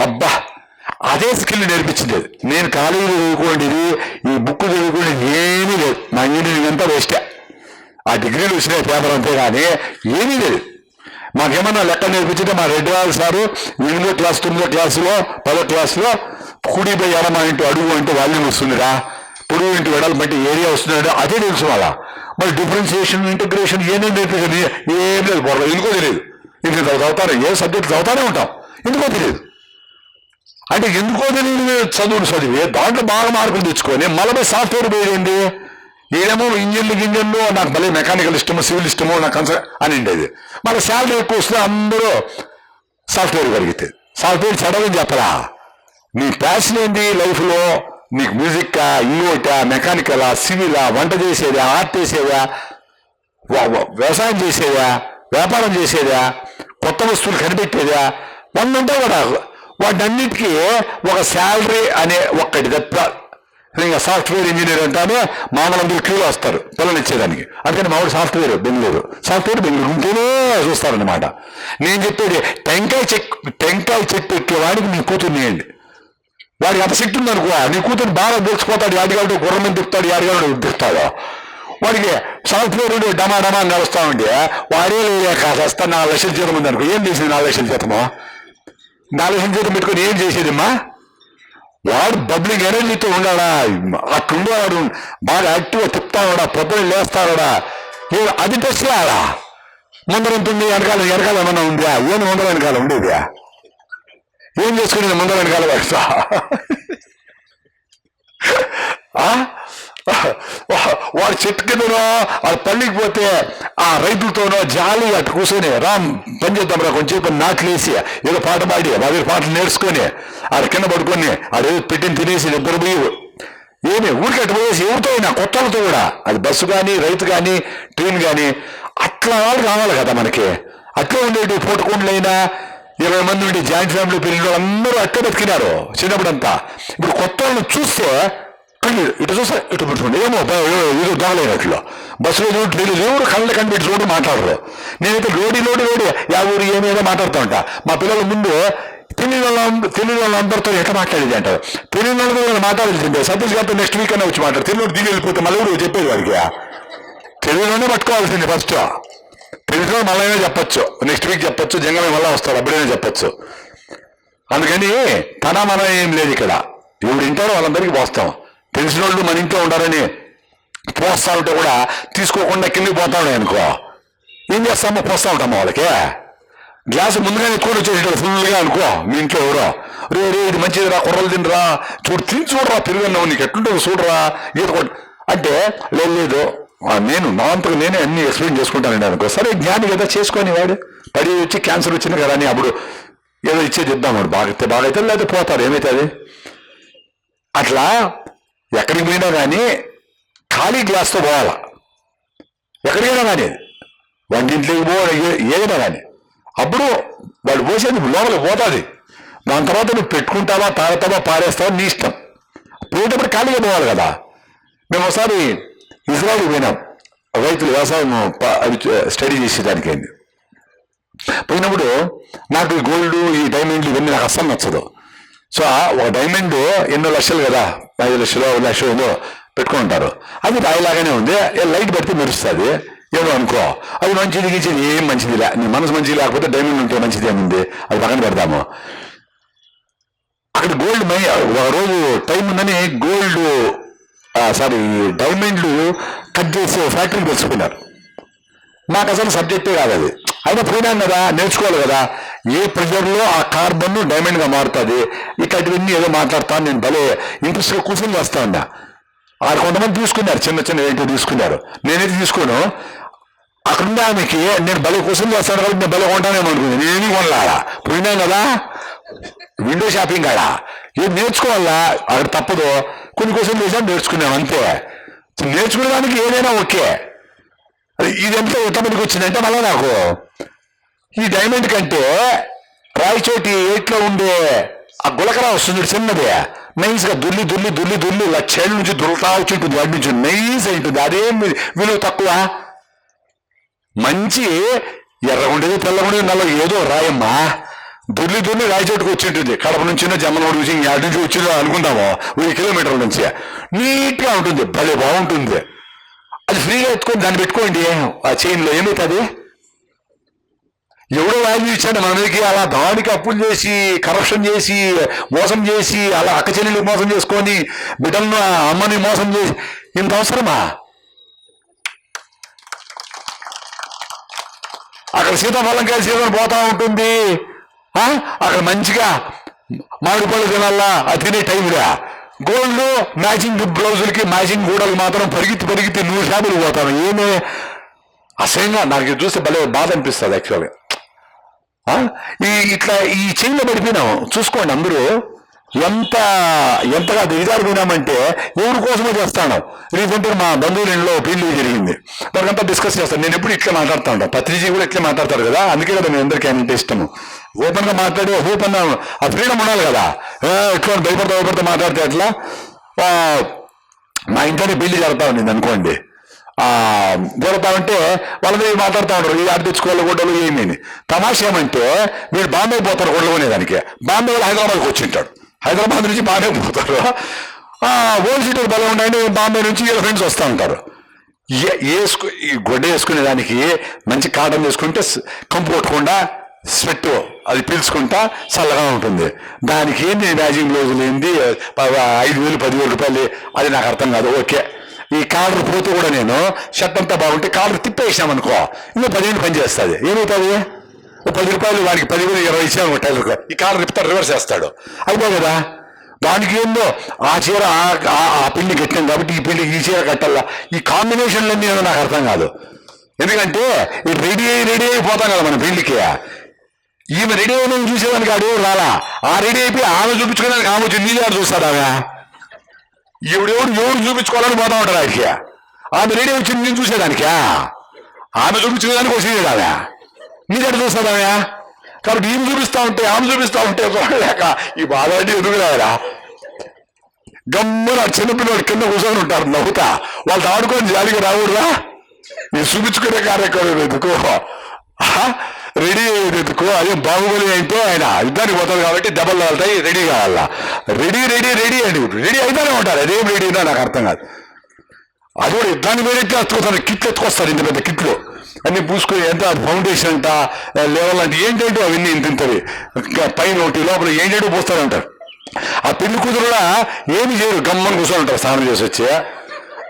అబ్బా అదే స్కిల్ నేర్పించింది. నేను కాలేజీలో చదువుకోండిది, ఈ బుక్ చదువుకోండి ఏమీ లేదు. నా ఇంజనీరింగ్ అంతా వేస్టే. ఆ డిగ్రీలు వచ్చినాయి పేపర్ అంతే కానీ ఏమీ లేదు. మాకేమన్నా లెక్క నేర్పించితే మా రెడ్డి వాళ్ళు సారు 8వ క్లాస్ 9వ క్లాసులో 10వ క్లాసులో కుడిపై ఎడమ ఇంటూ అడుగు అంటే వాల్యూమ్ వస్తుందిరా, పొడుగు ఇంటూ వెడలు బట్టి ఏరియా వస్తుందంటే అదే తెలుసు వాళ్ళ. మరి డిఫరెన్సియేషన్, ఇంటిగ్రేషన్ ఏమేమి నేర్పించింది ఏం లేదు. బొర్రలో ఎందుకో తెలియదు. ఇంక చదువుతారు, ఏ సబ్జెక్ట్ చదువుతానే ఉంటాం, ఎందుకో తెలియదు. అంటే ఎందుకో తెలియదు చదువులు చదివి దాంట్లో బాగా మార్కులు తెచ్చుకొని మళ్ళీ సాఫ్ట్వేర్ పోయింది. ఏదేమో ఇంజన్లు నాకు భలే మెకానికల్ ఇష్టము, సివిల్ ఇష్టము నాకు అని ఉండేది. మళ్ళీ శాలరీ ఎక్కువ వస్తే అందరూ సాఫ్ట్వేర్ పెరిగితే సాఫ్ట్వేర్ చదవని చెప్పరా. నీ ప్యాషన్ ఏంటి లైఫ్లో? నీకు మ్యూజిక్కా, ఇంకోటా, మెకానికలా, సివిలా, వంట చేసేదా, ఆర్ట్ చేసేదా, వ్యవసాయం చేసేదా, వ్యాపారం చేసేదా, కొత్త వస్తువులు కనిపెట్టేదా, ఉంటాయి కూడా. వాటన్నిటికీ ఒక శాలరీ అనే ఒక్కటి తప్ప. ఇంకా సాఫ్ట్వేర్ ఇంజనీర్ అంటానే మామూలు క్యూలో వస్తారు పిల్లలు ఇచ్చేదానికి. అందుకని మామూలు సాఫ్ట్వేర్ బెంగళూరు ఉంటేనే చూస్తారనమాట. నేను చెప్పేది టెంకాయ చెట్టు ఎక్కేవాడికి మీ కూతుర్ని ఇవ్వండి. వాడికి అంత శక్తి ఉందనుకో, నీ కూతురు బాగా తెలుసుకుపోతాడు, యాడిగాడు గుర్రమని తిప్పుతాడు, యాడిగాడు తిప్పుతాడు. వాడికి సాఫ్ట్వేర్ డమా అని నడుస్తా ఉంటే వాడే కాస్త 4 లక్షల జీతం ఉందనుకో, ఏం చేసేది 4 లక్షల జీతము? 4 లక్షల జీతం పెట్టుకుని ఏం చేసేదిమ్మా? వాడు బబ్లింగ్ ఎనర్జీతో ఉన్నాడా, అట్లుండేవాడు, బాగా యాక్టివ్గా తిప్పుతావాడా, పొద్దున లేస్తావాడా, అది టెస్ట్ ఆడా. ముందర ఉంటుంది, వెనకాల ఏమన్నా ఉందా? ఏమి ముందర వెనకాల ఉండేది? ఏం చేసుకునేది ముందర వెనకాల వస్తా? వాడు చెట్టు కిందనో వాడు పల్లికి పోతే ఆ రైతులతోనో జాలి అటు కూర్చొని పని చేద్దాం రా కొంచెం నాట్లేసి ఏదో పాట పాడి వాడి పాటలు నేర్చుకొని ఆడ కింద పడుకొని ఆడేదో పెట్టిన తినేసి నిద్రపోయి ఏమి ఊరికి అటు పోయేసి ఎవరితో అయినా కొత్తలతో కూడా, అది బస్సు కానీ రైతు కానీ ట్రైన్ కానీ అట్లా వాళ్ళు కావాలి కదా మనకి. అట్లా ఉండేటి పూటకుండలైనా 20 మంది ఉండి జాయింట్ ఫ్యామిలీ పెరిగిన వాళ్ళు అందరూ అట్లా బతికినారు చిన్నప్పుడంతా. ఇప్పుడు కొత్త వాళ్ళని చూస్తే ఇటు చూస్తే ఇటు పెట్టుకోండి, ఏమో ఇది దాగలేనట్లు బస్సులో ట్రైన్లు ఎవరు కళ్ళ కనిపెట్టి చూడు మాట్లాడరు. నేనైతే లోడి యా ఊరు ఏమేదో మాట్లాడుతూ ఉంటా. మా పిల్లల ముందు తెలియని వాళ్ళందరితో ఎట్లా మాట్లాడేది అంటారు. తెలియని వాళ్ళతో మాట్లాడాల్సిందే. సతీష్ గారితో నెక్స్ట్ వీక్ అనే వచ్చి మాట్లాడు. తెలియని దిగి వెళ్ళిపోతే మళ్ళీ ఎవరు చెప్పేది వాడికి. తెలుగులోనే పట్టుకోవాల్సింది ఫస్ట్. తెలుగులో మళ్ళీ చెప్పచ్చు, నెక్స్ట్ వీక్ చెప్పచ్చు, జంగమే మళ్ళీ వస్తారు అప్పుడైనా చెప్పచ్చు. అందుకని తన మన ఏం లేదు ఇక్కడ. ఎవరు వింటారో వాళ్ళందరికీ పోస్తాం. తెలిసిన వాళ్ళు మన ఇంట్లో ఉండాలని పోస్తా ఉంటే కూడా తీసుకోకుండా కిందికి పోతా ఉన్నాయి అనుకో, ఏం చేస్తామో పోస్తా ఉంటాము వాళ్ళకి. గ్లాసు ముందుగానే ఎత్తుకొని వచ్చేసాడు ఫుల్గా అనుకో, మీ ఇంట్లో ఎవరో రే రే ఇది మంచిదిరా కుర్రలు తినరా తిని చూడరా పెరుగున్నావు నీకు ఎట్లుంటుందో చూడరా ఈత కొట్టు అంటే లేదు నేను నా అంతకు నేనే అన్ని ఎక్స్ప్లెయిన్ చేసుకుంటానండి అనుకో. సరే జ్ఞాని కదా చేసుకొని వాడు పడి వచ్చి క్యాన్సర్ వచ్చింది కదా అని అప్పుడు ఏదో ఇచ్చేది ఇద్దాం బాగైతే లేకపోతే పోతారు ఏమవుతుంది. అట్లా ఎక్కడికి పోయినా కానీ ఖాళీ గ్లాస్తో పోవాలా, ఎక్కడికైనా కానీ వంటింట్లోకి ఏదైనా కానీ అప్పుడు వాడు పోసేది లోపలికి పోతుంది. దాని తర్వాత నువ్వు పెట్టుకుంటావా తాగుతావా పారేస్తావా నీ ఇష్టం. పోయేటప్పుడు ఖాళీగా పోవాలి కదా. మేము ఒకసారి ఇజ్రాయిల్కి పోయినాం, రైతులు వ్యవసాయం అవి స్టడీ చేసేదానికి అయింది. పోయినప్పుడు నాకు ఈ గోల్డ్ ఈ డైమండ్లు ఇవన్నీ నాకు అస్సలు నచ్చదు. సో ఒక డైమండ్ ఎన్నో లక్షలు కదా, 5 లక్షలు 1 లక్ష పెట్టుకుని ఉంటారు. అది రాయిలాగానే ఉంది, లైట్ పడితే మెరుస్తుంది ఏమో అనుకో. అది మంచిది గీచేది ఏం మంచిది లే, నీ మనసు మంచిది లేకపోతే డైమండ్ ఉంటే మంచిది ఏముంది, అది పక్కన పెడతాము. అక్కడ గోల్డ్ ఒక రోజు టైం ఉందని గోల్డ్ డైమండ్లు కట్ చేసి ఫ్యాక్టరీకి తెచ్చుకున్నారు. నాకు అసలు సబ్జెక్టే కాదు అది, అయినా పోయినాను కదా నేర్చుకోవాలి కదా. ఏ ప్రెషర్లో ఆ కార్బన్ డైమండ్గా మారుతుంది, ఇట్లాంటివన్నీ ఏదో మాట్లాడతాను నేను భలే ఇంట్రెస్ట్గా కూర్చొని చేస్తా ఉన్నా. ఆడ కొంతమంది తీసుకున్నారు, చిన్న చిన్న ఏంటో తీసుకున్నారు, నేనైతే తీసుకోను. అక్కడుండే ఆమెకి నేను భలే కూర్చొని చేస్తాను కాబట్టి నేను భలే కొంటానేమో అనుకుంది. నేనేమి కొనలాడా, పోయినాను కదా విండో షాపింగ్ కాడ ఏం నేర్చుకోవాలా, అక్కడ తప్పదు. కొన్ని క్వశ్చన్ చేసాను నేర్చుకున్నాం అంతే. నేర్చుకునేదానికి ఏదైనా ఓకే. ఇది ఎంత ఎంతమందికి వచ్చిందంటే మళ్ళీ నాకు ఈ డైమండ్ కంటే రాయిచోటి 8లో ఉండే ఆ గులకరా వస్తుంది చిన్నదే, నైస్గా దుల్లి దుల్లి దుల్లి దుల్లి లక్షల నుంచి దుల్తా వచ్చి ఉంటుంది, వాటి నుంచి నైస్ ఉంటుంది. అదేం విలువ తక్కువ. మంచి ఎర్రగుండేది తెల్లగుండేది నల్ల ఏదో రాయమ్మా దుల్లి దుల్లి రాయిచోటుకు వచ్చి ఉంటుంది. కడప నుంచి జమ్మనోడు నుంచి యాడ్ నుంచి వచ్చిందో అనుకుందాము 1 కిలోమీటర్ల నుంచి నీట్గా ఉంటుంది, భలే బాగుంటుంది. అది ఫ్రీగా ఎత్తుకొని దాన్ని పెట్టుకోండి ఆ చైన్లో, ఏమవుతుంది? ఎవడో వాల్యూ ఇచ్చాడు మన మీదకి, అలా దానికి అప్పులు చేసి కరప్షన్ చేసి మోసం చేసి అలా అక్క చెల్లెలు మోసం చేసుకొని బిడ్డలను అమ్మని మోసం చేసి ఇంత అవసరమా? అక్కడ సీతాఫలంకాయ సీజన్ పోతా ఉంటుంది, అక్కడ మంచిగా మామిడి పళ్ళు తినాలా, అది తినే టైంగా గోల్డ్ మ్యాచింగ్ బ్లౌజులకి మ్యాచింగ్ గూడలు మాత్రం పరిగెత్తి 100 షాపులు పోతాను. ఏమే అసహ్యంగా నాకు చూస్తే భలే బాధ అనిపిస్తుంది యాక్చువల్గా. ఇట్లా ఈ చైన్లో పడిపోయినాం. చూసుకోండి అందరూ ఎంతగా దిగజారిపోయినామంటే ఎవరి కోసమో చేస్తాను. రీసెంట్గా మా బంధువుల ఇంట్లో పెళ్లి జరిగింది, దానికంతా డిస్కస్ చేస్తాను. నేను ఎప్పుడు ఇట్లా మాట్లాడుతూ ఉంటాను, పత్రిజీ కూడా ఇట్లా మాట్లాడతారు కదా, అందుకే కదా నేను అందరికీ అంటే ఇష్టము. ఓపెన్గా మాట్లాడి ఓపెన్ ఆ ఫ్రీడమ్ ఉండాలి కదా. ఎట్లా భయపడతా మాట్లాడితే ఎట్లా. మా ఇంట్లోనే పెళ్లి జరుగుతా ఉంది అనుకోండి, జరుగుతామంటే వాళ్ళ దగ్గర మాట్లాడుతూ ఉంటారు, ఈ ఆడ తెచ్చుకోవాలి గొడ్డలు ఏమీ. తమాషా ఏమంటే వీళ్ళు బాంబే పోతారు గొడవ కొనేదానికి, బాంబే వాళ్ళు హైదరాబాద్కి వచ్చి ఉంటాడు, హైదరాబాద్ నుంచి బాంబే పోతారు. ఓల్డ్ సిటీ బలం ఉండండి, బాంబే నుంచి వీళ్ళ ఫ్రెండ్స్ వస్తూ ఉంటారు. ఈ గొడ్డ వేసుకునేదానికి మంచి కాటన్ వేసుకుంటే కంపు కొట్టకుండా స్వెట్ అది పీల్చుకుంటా చల్లగా ఉంటుంది. దానికి ఏంటి మ్యాచింగ్ బ్లౌజులు ఏంటి 5,000 10,000 రూపాయలు, అది నాకు అర్థం కాదు. ఓకే, ఈ కాలర్ పోతే కూడా నేను షర్ట్ అంతా బాగుంటే కాలర్ తిప్పేసామనుకో ఇంకా 10 పని చేస్తుంది. ఏమవుతుంది? 10 రూపాయలు వాడికి 10,000 20 ఇచ్చాము టైలర్కి, ఈ కాలర్ తిప్పుతాడు రివర్స్ చేస్తాడు, అయిపోయి కదా. దానికి ఏందో ఆ చీర ఆ పిండి కట్టాం కాబట్టి ఈ పిండి ఈ చీర కట్టాలా, ఈ కాంబినేషన్లన్నీ ఏదో నాకు అర్థం కాదు. ఎందుకంటే ఈ రెడీ అయిపోతాం కదా మన పెళ్లికి. ఈమె రెడీ అయిన చూసేదానికి ఆడు రాలా, ఆ రెడీ అయిపోయి ఆమె చూపించుకోవడానికి ఆమె వచ్చి నీళ్ళు ఆడు చూస్తాడు. ఆమె ఎవరు చూపించుకోవాలని పోతా ఉంటారు ఆయనకి. ఆమె రెడీ వచ్చింది నేను చూసేదానికా, ఆమె చూపించుకోవడానికి వచ్చేది ఆమె నీళ్ళు చూస్తాడు ఆమె. కాబట్టి ఈమె చూపిస్తా ఉంటే ఆమె చూపిస్తా ఉంటే చూడలేక ఈ బాధ అంటే ఎదుగు రాయరా గమ్మన చిన్నపిల్లలు కింద కూర్చొని ఉంటారు నవ్వుతా, వాళ్ళు ఆడుకొని జాలిగా రాకూడదా? ఈ చూపించుకునే కార్యక్రమం ఎందుకు, రెడీ అయ్యేది ఎందుకు? అదే బాహుబలి అయితే ఆయన యుద్ధానికి పోతారు కాబట్టి దెబ్బలు వెళ్తాయి, రెడీ కావాలా. రెడీ అండి, రెడీ అయితేనే ఉంటారు. అదేం రెడీ అయినా నాకు అర్థం కాదు. అది కూడా యుద్ధానికి పోయినట్టు ఎత్తుకొస్తారు, కిట్లు ఎత్తుకొస్తారు, ఇంత పెద్ద కిట్లు అన్ని పూసుకొని, ఎంత ఫౌండేషన్ అంట లెవెల్ అంటే ఏంటంటే అవన్నీ ఇంతవి పైన ఒకటి లోపల ఏంటంటూ పోస్తారంటారు. ఆ పెళ్లి కూతురు కూడా ఏమి చేయరు, గమ్మని కూర్చొని ఉంటారు స్నానం చేసి వచ్చి.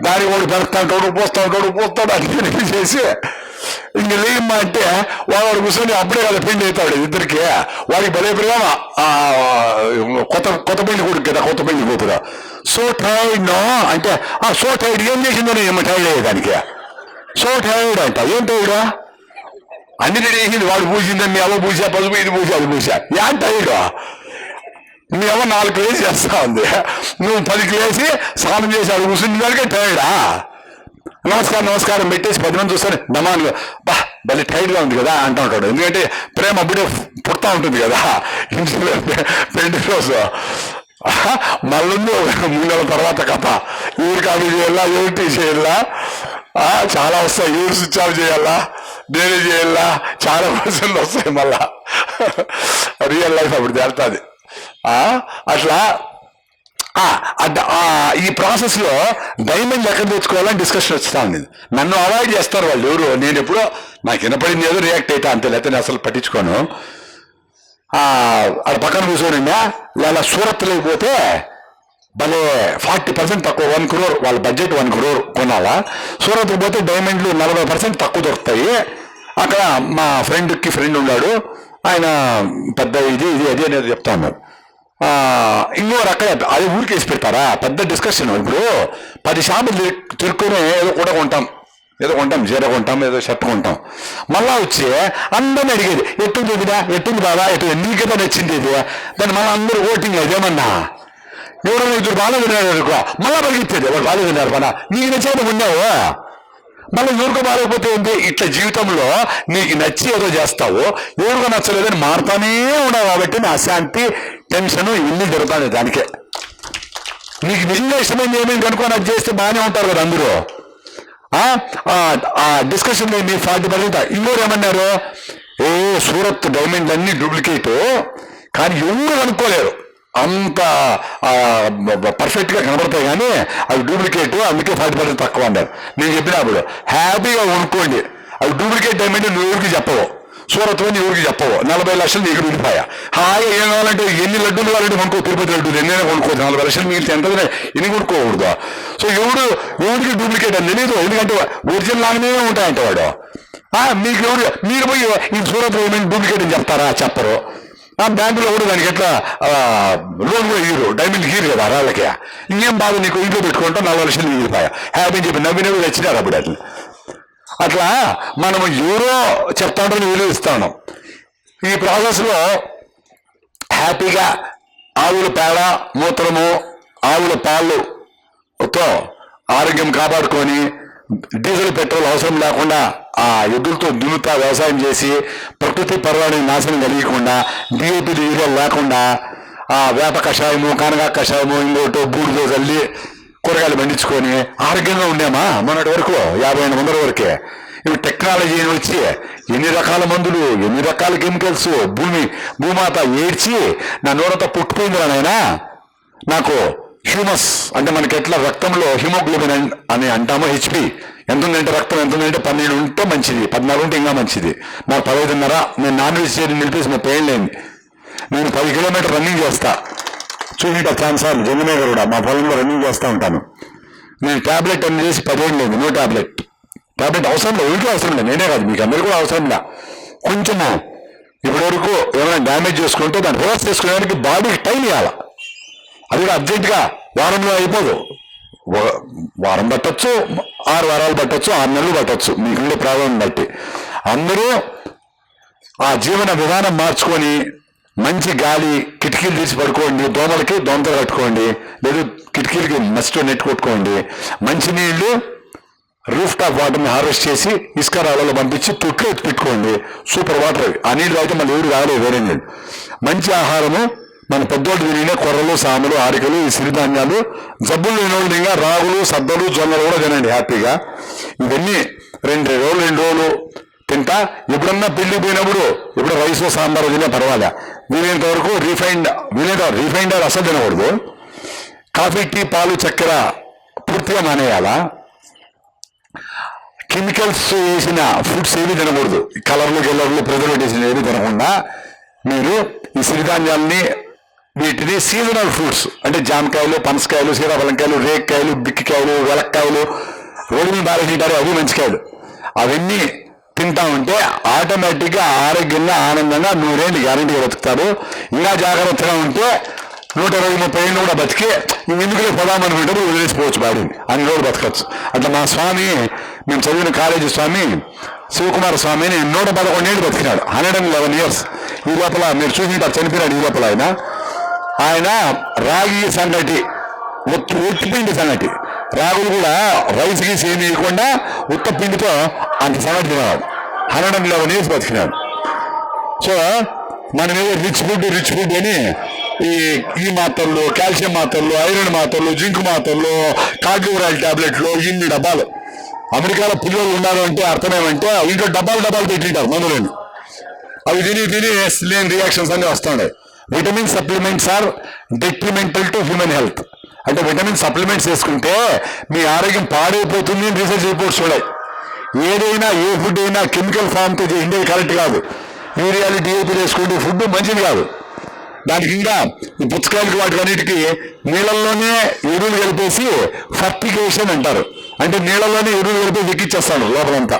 దానికి ఒకటి పెడతా ఉంటాడు, పోస్తా ఉంటాడు అన్ని చేసి ఇంక లేయమ్మా అంటే వాడు కూర్చొని అప్పుడే కదా పెళ్లి అవుతాడు ఇద్దరికి. వాడికి భలే ప్రేమ, కొత్త పెళ్లి కొడుకు కదా, కొత్త పెళ్లి కూతురు. సో టైర్డ్ నో అంటే సో టైర్డ్ ఏం చేసిందో ఏమో టైర్డ్ అయ్యేదానికి. సో టైర్డ్ అంట. ఏం టైర్డా? అన్ని రెడీ చేసింది, వాడు పూసిందని మీ అవ్వ పూసా, పసుపు ఇది పూసా, అది పూసా. ఏం టైర్డ్? మీ అవ్వ 4 కేజీ చేస్తా ఉంది, నువ్వు 10 కేజీ స్నానం చేసి అది కూర్చుని దానికే టైర్డా? నమస్కారం పెట్టేసి 10 మంది చూస్తాను నమాన్గా బా భలే టైట్గా ఉంది కదా అంటూ ఉంటాడు. ఎందుకంటే ప్రేమ అప్పుడే పుడతా ఉంటుంది కదా ఇంట్లో పెళ్లి రోజు. మళ్ళీ 3 నెలల తర్వాత కథ. ఎవరికి అవి చేయాలా, ఎవరికి చేయాలా, చాలా వస్తాయి. ఎవరు స్విచ్ ఆఫ్ చేయాలా, నేనే చేయాలా, చాలా క్వశ్చన్లు వస్తాయి. మళ్ళా రియల్ లైఫ్ అప్పుడు తేలుతుంది. అట్లా ఈ ప్రాసెస్ లో డైమండ్ ఎక్కడ తెచ్చుకోవాలని డిస్కషన్ వస్తా ఉంది. నన్ను అవాయిడ్ చేస్తారు వాళ్ళు ఎవరు. నేను ఎప్పుడో నాకు వినపడింది ఏదో రియాక్ట్ అవుతా అంతే, లేకపోతే నేను అసలు పట్టించుకోను. ఆడ పక్కన కూర్చొని ఇలా సూరత్ లేకపోతే భలే 40% తక్కువ, 1 crore వాళ్ళ బడ్జెట్ 1 crore కొనాలా. సూరత్ పోతే డైమండ్లు 40% తక్కువ దొరుకుతాయి. అక్కడ మా ఫ్రెండ్ ఉన్నాడు, ఆయన పెద్ద ఇది అది అనేది చెప్తా ఉన్నాడు. ఇంకోరు అక్కడ అది ఊరికేసి పెడతారా, పెద్ద డిస్కషన్. ఇప్పుడు 10 షాపులు తిరుక్కుని ఏదో కూడా కొంటాం, జీర కొంటాం, ఏదో షర్ట్ కొంటాం. మళ్ళా వచ్చి అందరిని అడిగేది ఎట్టుంది ఇదిరా, ఎట్టుంది బాబా, నీకేదో నచ్చింది ఇది. దాన్ని మళ్ళీ అందరూ ఓటింగ్ అదేమన్నా ఎవరైనా ఇద్దరు బాగా తిన్నారు అనుకో, మళ్ళా పరిగెత్తేది వాడు బాగా తిన్నారు మన నీకు నచ్చేది ఉన్నావు, మళ్ళీ ఎవరికో బాగలేకపోతే ఏంటి. ఇట్లా జీవితంలో నీకు నచ్చి ఏదో చేస్తావు, ఎవరికో నచ్చలేదని మారుతానే ఉండవు. కాబట్టి నా అశాంతి, టెన్షన్ ఇన్ని జరుగుతాయి. దానికే నీకు నిజంగా ఇష్టమైంది ఏమేమి కనుక్కొని అది చేస్తే బాగానే ఉంటారు కదా అందరూ. ఆ డిస్కషన్ మీ 40%. ఇంకోరు ఏమన్నారు, సూరత్ డైమండ్ అన్ని డూప్లికేట్, కానీ ఎవరు కనుక్కోలేరు, అంత పర్ఫెక్ట్ గా కనబడతాయి కానీ అవి డూప్లికేట్, అందుకే 40% తక్కువ అన్నారు. నేను చెప్పినప్పుడు హ్యాపీగా కొనుక్కోండి, అవి డూప్లికేట్ డైమండ్ నువ్వు ఎవరికి చెప్పవు, సూరత్ ని ఎవరికి చెప్పవు. 40 లక్షలు నీకు విడిపోయా. హాయిగా ఏం కావాలంటే ఎన్ని లడ్డూలు కావాలంటే కొనుక్కో, తిరుపతి లడ్డూలు ఎన్నైనా కొనుక్కోవచ్చు. 40 లక్షలు మిగిలితే ఎంత ఎన్ని కొనుక్కోకూడదు. సో ఎవరికి డూప్లికేట్ అని తెలియదు, ఎందుకంటే ఒరిజినల్ లాగానే ఉంటాయంట వాడు. మీకు మీరు పోయి ఈ సూరత్ డైమండ్ డూప్లికేట్ అని చెప్తారా? చెప్పరు. బ్యాంకులో కూడా దానికి ఎట్లా లోన్ కూడా ఇయ్యరు, డైమండ్ గీరు కదా రాళ్ళకి. ఇంకేం బాధ నీకు, ఇంట్లో పెట్టుకుంటా 40 లక్షలు మిగిలిపోయా. హ్యాపీ చెప్పి నవ్వినవి తెచ్చినారు అప్పుడు. అట్లా మనము ఎవరో చెప్తా ఉంటాం, విలువ ఇస్తా ఉన్నాం. ఈ ప్రాసెస్ లో హ్యాపీగా ఆవుల పేడ, మూత్రము, ఆవుల పాలుతో ఆరోగ్యం కాపాడుకొని, డీజిల్ పెట్రోల్ అవసరం లేకుండా ఆ ఎద్దులతో దున్నుతా వ్యవసాయం చేసి, ప్రకృతి పర్వాలని నాశనం కలిగకుండా, డిఏపీలు యూరియా లేకుండా, వేప కషాయము, కానగా కషాయము, ఇంకోటో బూడిదో చల్లి కూరగాయలు పండించుకొని ఆరోగ్యంగా ఉండేమా మొన్నటి వరకు, 50 మంది వరకే. ఇవి టెక్నాలజీ వచ్చి ఎన్ని రకాల మందులు, ఎన్ని రకాల కెమికల్స్, భూమాత ఏడ్చి నా నోరంతా పుట్టిపోయింది నాయనా. నాకు హ్యూమస్ అంటే మనకి ఎట్లా రక్తంలో హిమోగ్లోబిన్ అని అంటామో, హెచ్పి ఎంత ఉందంటే, రక్తం ఎంత ఉందంటే 12 ఉంటే మంచిది, 14 ఉంటే ఇంకా మంచిది. నాకు 15.5. నేను నాన్ వెజిటేరియన్ నిలిపేసి 30 ఏళ్ళు అయింది. నేను 10 కిలోమీటర్ రన్నింగ్ చేస్తా, చూడండి ఛాన్సార్లు జంగమే కూడా మా పొలంలో రన్నింగ్ చేస్తూ ఉంటాను. నేను ట్యాబ్లెట్ అన్ని చేసి 10 ఏళ్ళు లేదు. నో ట్యాబ్లెట్ అవసరం లేదు, వీటిలో అవసరం లేదు, నేనే కాదు మీకు అందరికీ కూడా అవసరం లే. కొంచెము ఇప్పటివరకు ఏమైనా డ్యామేజ్ చేసుకుంటే దాన్ని రివర్స్ చేసుకునేదానికి బాడీకి టైం ఇవ్వాలి. అది కూడా అర్జెంటుగా వారంలో అయిపోదు. వారం పట్టొచ్చు, 6 వారాలు పట్టొచ్చు, 6 నెలలు పట్టొచ్చు, మీకుండే ప్రాబ్లం బట్టి. అందరూ ఆ జీవన విధానం మార్చుకొని మంచి గాలి, కిటికీలు తీసి పడుకోండి, దోమలకి దోమతలు కట్టుకోండి, లేదు కిటికీలకి మస్టో నెట్ కొట్టుకోండి. మంచినీళ్ళు రూఫ్ టాప్ వాటర్ని హార్వెస్ట్ చేసి ఇసుక రాళ్ళలో పంపించి తొట్లు ఎత్తి పెట్టుకోండి. సూపర్ వాటర్ అవి. ఆ నీళ్ళు అయితే మళ్ళీ ఎవరు రాలేదు, వేరే నీళ్ళు. మంచి ఆహారము, మన పెద్దోళ్ళు తినే కొర్రలు, సాములు, ఆరికలు, ఈ సిరిధాన్యాలు, జబ్బులు లేనోళ్ళు ఇంకా రాగులు, సద్దలు, జొన్నలు కూడా తినండి హ్యాపీగా. ఇవన్నీ 2 రోజులు తింటా. ఎప్పుడన్నా పెళ్లి పోయినప్పుడు ఇప్పుడు రైస్ సాంబార్ తినే పర్వాలే. వీలైనంత వరకు రీఫైండ్ ఆయిల్ అసలు తినకూడదు. కాఫీ, టీ, పాలు, చక్కెర పూర్తిగా మానేయాలా. కెమికల్స్ వేసిన ఫుడ్స్ ఏవి తినకూడదు. కలర్లు ప్రిజర్వేటివ్స్ ఏవి తినకుండా మీరు ఈ సిరిధాన్యాల్ని, వీటిని సీజనల్ ఫ్రూట్స్ అంటే జామకాయలు, పనసకాయలు, సీతాఫలంకాయలు, రేక్కాయలు, బిక్కికాయలు, వెలక్కాయలు, రోడ్డు మీద బాగా తింటారు, అవి మంచికాయలు, అవన్నీ తింటా ఉంటే ఆటోమేటిక్గా ఆరోగ్యంగా ఆనందంగా 100 ఏళ్ళు గ్యారంటీగా బతుకుతారు. ఇంకా జాగ్రత్తగా ఉంటే 120-130 ఏళ్ళు కూడా బతికి ఎందుకులే పొదామనుకుంటే వదిలేసిపోవచ్చు బాడీని, అన్ని రోజులు బతకచ్చు. అట్లా మా స్వామి, మేము చదివిన కాలేజీ స్వామి శివకుమార స్వామిని 111 ఏళ్ళు బతికినాడు, 111 years. ఈ లోపల మీరు చూసింటారు, చనిపోయినాడు. ఈ లోపల ఆయన రాగి సంగటి, ఒత్తిపిండి సంగటి, రాగులు కూడా రైస్కి సేమ్ వేయకుండా ఉత్త పిండితో అంత సంగటి తినేవాడు. 111 years బతికినాడు. సో మనం ఏదో రిచ్ ఫుడ్ అని ఈ మాత్రలు, కాల్షియం మాత్రలు, ఐరన్ మాత్రలు, జింక్ మాత్రలు, కార్డియోరాల్ టాబ్లెట్లు, ఇన్ని డబ్బాలు. అమెరికాలో పిల్లలు ఉన్నారు అంటే అర్థమేమంటే ఇంట్లో డబ్బాలు పెట్టింటారు మందులని. అవి తిని లేని రియాక్షన్స్ అన్నీ వస్తున్నాయి. Vitamin supplements are detrimental to human health. అంటే విటమిన్ సప్లిమెంట్స్ వేసుకుంటే మీ ఆరోగ్యం పాడైపోతుంది అని రీసెర్చ్ రిపోర్ట్స్ ఉన్నాయి. ఏదైనా ఏ ఫుడ్ అయినా కెమికల్ ఫామ్తో చేయండి కరెక్ట్ కాదు. యూరియాలు డిఏపీ వేసుకుంటే ఫుడ్ మంచిది కాదు. దానికి ఇంకా ఈ పుచ్చకాయలకి వాటికి అన్నిటికీ నీళ్ళల్లోనే ఎరువులు కలిపేసి ఫర్టిగేషన్ అంటారు. అంటే నీళ్ళల్లోనే ఎరువులు కలిపి ఎక్కిచ్చేస్తాడు లోపలంతా.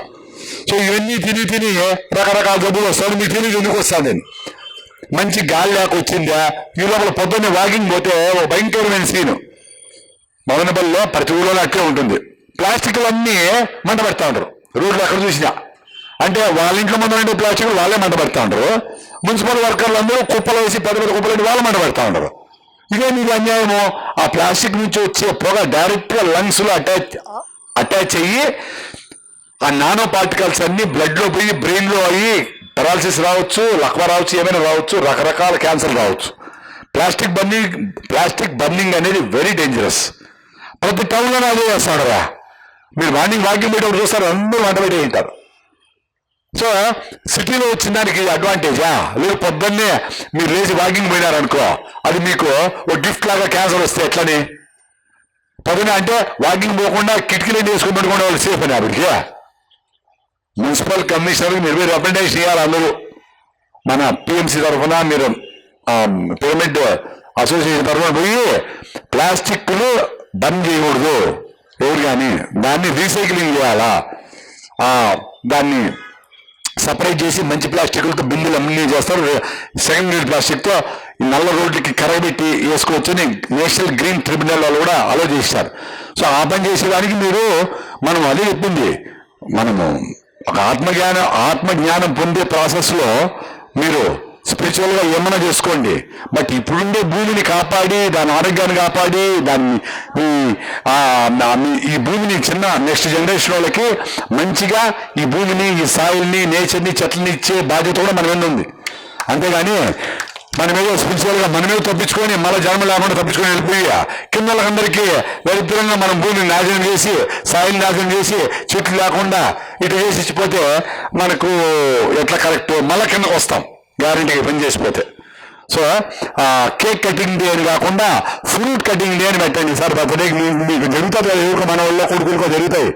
సో ఇవన్నీ తిని రకరకాల జబ్బులు వస్తాడు. మీకు తెలియదు ఎందుకు వస్తాడని. మంచి గాలి లేక వచ్చిందా, ఈ లోపల పొద్దున్నే వాకింగ్ పోతే ఒక భయంకరమైన సీను. మదనపల్లిలో ప్రతి ఊళ్ళో అట్లే ఉంటుంది. ప్లాస్టిక్లు అన్నీ మంట పెడతా ఉంటారు రోడ్లు ఎక్కడ చూసినా. అంటే వాళ్ళ ఇంట్లో మందు అంటే ప్లాస్టిక్ వాళ్ళే మంట పెడతా ఉంటారు. మున్సిపల్ వర్కర్లు అందరూ కుప్పలు వేసి పెద్ద కుప్పలు వాళ్ళు మంట పెడతా ఉంటారు. ఇదే మీకు అన్యాయము. ఆ ప్లాస్టిక్ నుంచి వచ్చే పొగ డైరెక్ట్గా లంగ్స్లో అటాచ్ అయ్యి ఆ నానో పార్టికల్స్ అన్ని బ్లడ్లో పోయి బ్రెయిన్లో అయ్యి పెరాలసిస్ రావచ్చు, లక్వా రావచ్చు, ఏమైనా రావచ్చు, రకరకాల క్యాన్సర్ రావచ్చు. ప్లాస్టిక్ బర్నింగ్ అనేది వెరీ డేంజరస్. ప్రతి టౌన్లోనే అదే చేస్తాడు. మీరు మార్నింగ్ వాకింగ్ పెట్టేప్పుడు చూస్తారు, అందరూ వంట పెట్టే ఉంటారు. సో సిటీలో వచ్చిన దానికి అడ్వాంటేజా? లేదు పొద్దున్నే మీరు లేచి వాకింగ్ పోయినారనుకో, అది మీకు ఒక గిఫ్ట్ లాగా క్యాన్సర్ వస్తే ఎట్లని? పొద్దున అంటే వాకింగ్ పోకుండా కిటికీలు వేసుకుని పెట్టుకుంటే వాళ్ళు సేఫ్ అని. అప్పటికి మున్సిపల్ కమిషనర్కి మీరు రికమెండేషన్ ఇవ్వాలి. అందరూ మన పిఎంసీ తరఫున మీరు పిరమిడ్ అసోసియేషన్ తరఫున పోయి ప్లాస్టిక్లు బంద్ చేయకూడదు ఎవరు కానీ, దాన్ని రీసైక్లింగ్ చేయాలా, దాన్ని సపరేట్ చేసి మంచి ప్లాస్టిక్లతో బిల్లులు అన్నీ చేస్తారు. సెకండ్ గ్రేడ్ ప్లాస్టిక్తో నల్ల రోడ్లకి కరగబెట్టి వేసుకోవచ్చు అని నేషనల్ గ్రీన్ ట్రిబ్యునల్ వాళ్ళు కూడా అలో చేస్తారు. సో ఆ పని చేసేదానికి మనం అదే చెప్పింది. మనము ఒక ఆత్మజ్ఞానం పొందే ప్రాసెస్లో మీరు స్పిరిచువల్గా ఏమైనా చేసుకోండి. బట్ ఇప్పుడుండే భూమిని కాపాడి, దాని ఆరోగ్యాన్ని కాపాడి, ఈ భూమిని చిన్న నెక్స్ట్ జనరేషన్ వాళ్ళకి మంచిగా ఈ భూమిని, ఈ సాయిల్ని, నేచర్ని, చెట్లని ఇచ్చే బాధ్యత కూడా మన మీద ఉంది. అంతేగాని మనమేదో స్పిరిచువల్గా మనమే తప్పించుకొని మళ్ళీ జన్మ లేకుండా తప్పించుకొని వెళ్ళిపోయి కింద వాళ్ళందరికీ దరిద్రంగా మనం భూమిని నాశనం చేసి, సాయిల్ని నాశనం చేసి, చెట్లు లేకుండా ఇటు చేసి ఇచ్చిపోతే మనకు ఎట్లా కరెక్ట్? మళ్ళీ కిందకు వస్తాం గ్యారంటీగా పని చేసిపోతే. సో కేక్ కటింగ్ డే అని కాకుండా ఫ్రూట్ కటింగ్ డే అని పెట్టండి సార్. బర్త్డేకి మీకు జరుగుతుంది కదా, ఎవరికి మన వాళ్ళ కొడుకులకో జరుగుతాయి.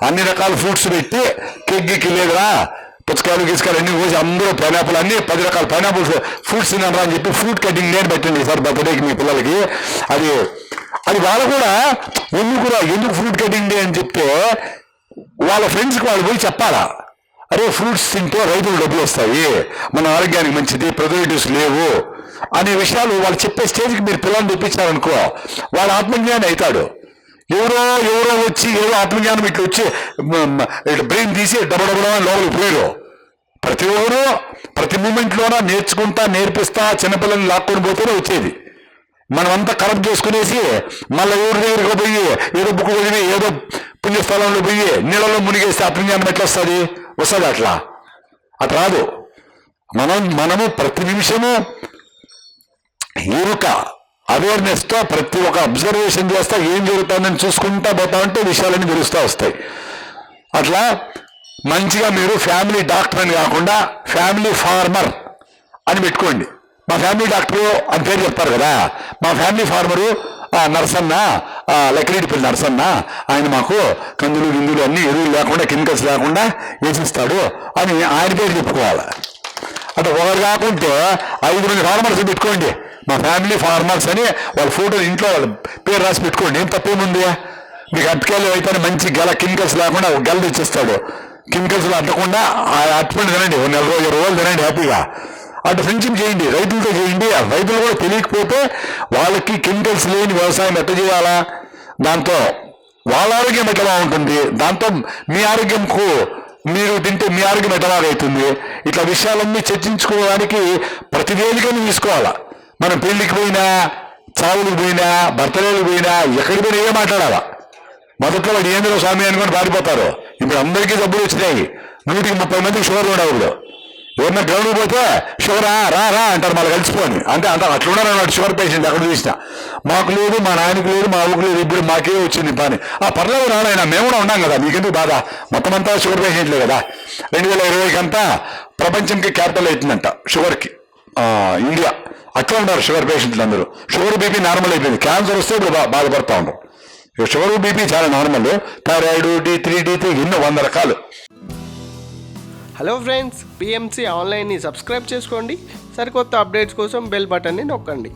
అన్ని రకాల ఫ్రూట్స్ పెట్టి కేక్ లేదురా, పుచ్చకాయలు గిచ్చకాయలు అన్ని కోసి అందరూ పైనాపుల్ అన్ని 10 రకాల పైనాపుల్స్ ఫ్రూట్స్ తిన్నారా అని చెప్పి ఫ్రూట్ కటింగ్ డే అని పెట్టండి సార్ బర్త్డేకి మీ పిల్లలకి. అది వాళ్ళు కూడా ఎందుకు ఫ్రూట్ కటింగ్ డే అని చెప్తే వాళ్ళ ఫ్రెండ్స్కి వాళ్ళు పోయి చెప్పాలా, అరే ఫ్రూట్స్ తింటే రైతులు డబ్బులు వస్తాయి, మన ఆరోగ్యానికి మంచిది, ప్రిజర్వేటివ్స్ లేవు అనే విషయాలు వాళ్ళు చెప్పే స్టేజ్కి మీరు పిల్లల్ని తెప్పించారనుకో, వాడు ఆత్మజ్ఞాని అవుతాడు. ఎవరో వచ్చి ఏదో ఆత్మజ్ఞానం ఇట్లా వచ్చి బ్రెయిన్ తీసి డబ్బడబడా లోపలికి పోయారు. ప్రతి ఒక్కరు ప్రతి మూమెంట్లోనా నేర్పిస్తా చిన్నపిల్లల్ని లాక్కొని పోతేనే వచ్చేది. మనమంతా కరప్ట్ చేసుకునేసి మళ్ళీ ఎవరి దగ్గరికి పోయి ఏదో బుక్ చదివి ఏదో పుణ్యస్థలంలో పోయి నీళ్ళలో మునిగేస్తే ఆత్మజ్ఞానం ఎట్లా వస్తుంది? అట్లా రాదు. మనము ప్రతి నిమిషము ఎరుక అవేర్నెస్తో ప్రతి ఒక్క అబ్జర్వేషన్ చేస్తా ఏం జరుగుతుందని చూసుకుంటా పోతా ఉంటే విషయాలన్నీ తెలుస్తూ వస్తాయి. అట్లా మంచిగా మీరు ఫ్యామిలీ డాక్టర్ అని కాకుండా ఫ్యామిలీ ఫార్మర్ అని పెట్టుకోండి. మా ఫ్యామిలీ డాక్టరు అని పేరు చెప్తారు కదా, మా ఫ్యామిలీ ఫార్మరు నర్సన్న, లక్కిరెడ్డిపల్లి నర్సన్న, ఆయన మాకు కందులు గిందులు అన్ని ఎరువులు లేకుండా కెమికల్స్ లేకుండా వేసిస్తాడు అని ఆయన పేరు చెప్పుకోవాలి. అంటే ఒకరు కాకుంటే 5 మంది ఫార్మర్స్ పెట్టుకోండి, మా ఫ్యామిలీ ఫార్మర్స్ అని వాళ్ళ ఫోటో ఇంట్లో వాళ్ళ పేరు రాసి పెట్టుకోండి. ఏం తప్పేముంది? మీకు అటుకాయలు అయితే మంచి కెమికల్స్ లేకుండా ఒక గెల తెచ్చిస్తాడు. కెమికల్స్ అంటకుండా అట్టుపండి తినండి, 1 నెల రోజులు 20 రోజులు తినండి హ్యాపీగా. అటు ఫ్రెండ్షిప్ చేయండి, రైతులతో చేయండి. ఆ రైతులు కూడా తెలియకపోతే వాళ్ళకి కెమికల్స్ లేని వ్యవసాయం ఎట్లా చేయాలా, దాంతో వాళ్ళ ఆరోగ్యం ఎట్లా ఉంటుంది, దాంతో మీ ఆరోగ్యంకు మీరు తింటే మీ ఆరోగ్యం ఎట్లాగవుతుంది, ఇట్లా విషయాలన్నీ చర్చించుకోవడానికి ప్రతి వేదికను తీసుకోవాలా. మనం పెళ్లికి పోయినా, చావులకు పోయినా, బర్త్డేలకు పోయినా, ఎక్కడికి పోయినా ఏం మాట్లాడాలా. మొదట్లో వాడు ఏంద్రో స్వామి అనుకొని పారిపోతారు. ఇప్పుడు అందరికీ జబ్బులు వచ్చినాయి. 130 మందికి షుగర్లు ఉండవు. ఎవరన్నా గ్రౌండ్ పోతే షుగరా రా రా అంటారు, మళ్ళీ కలిసిపోని అంటే అట్లా ఉన్నారు అన్నమాట. షుగర్ పేషెంట్ అక్కడ చూసిన మాకు లేదు, మా నాయనకు లేదు, మా ఊరికి లేదు, ఇప్పుడు మాకే వచ్చింది పని. పర్లేదు రానైనా మేము కూడా ఉన్నాం కదా, మీకెందుకు బాధ, మొత్తం అంతా షుగర్ పేషెంట్లే కదా. 2020 అంతా ప్రపంచంకి క్యాపిటల్ అవుతుందంట షుగర్కి ఇండియా. అట్లా ఉన్నారు షుగర్ పేషెంట్లు అందరూ. షుగర్ బీపీ నార్మల్ అయిపోయింది, క్యాన్సర్ వస్తే ఇప్పుడు బాధపడుతూ ఉంటారు. షుగర్ బీపీ చాలా నార్మల్, థైరాయిడ్, D3 ఎన్నో 100 రకాలు. హలో ఫ్రెండ్స్, పిఎంసి ఆన్లైన్ని సబ్స్క్రైబ్ చేసుకోండి. సరికొత్త అప్డేట్స్ కోసం బెల్ బటన్ని నొక్కండి.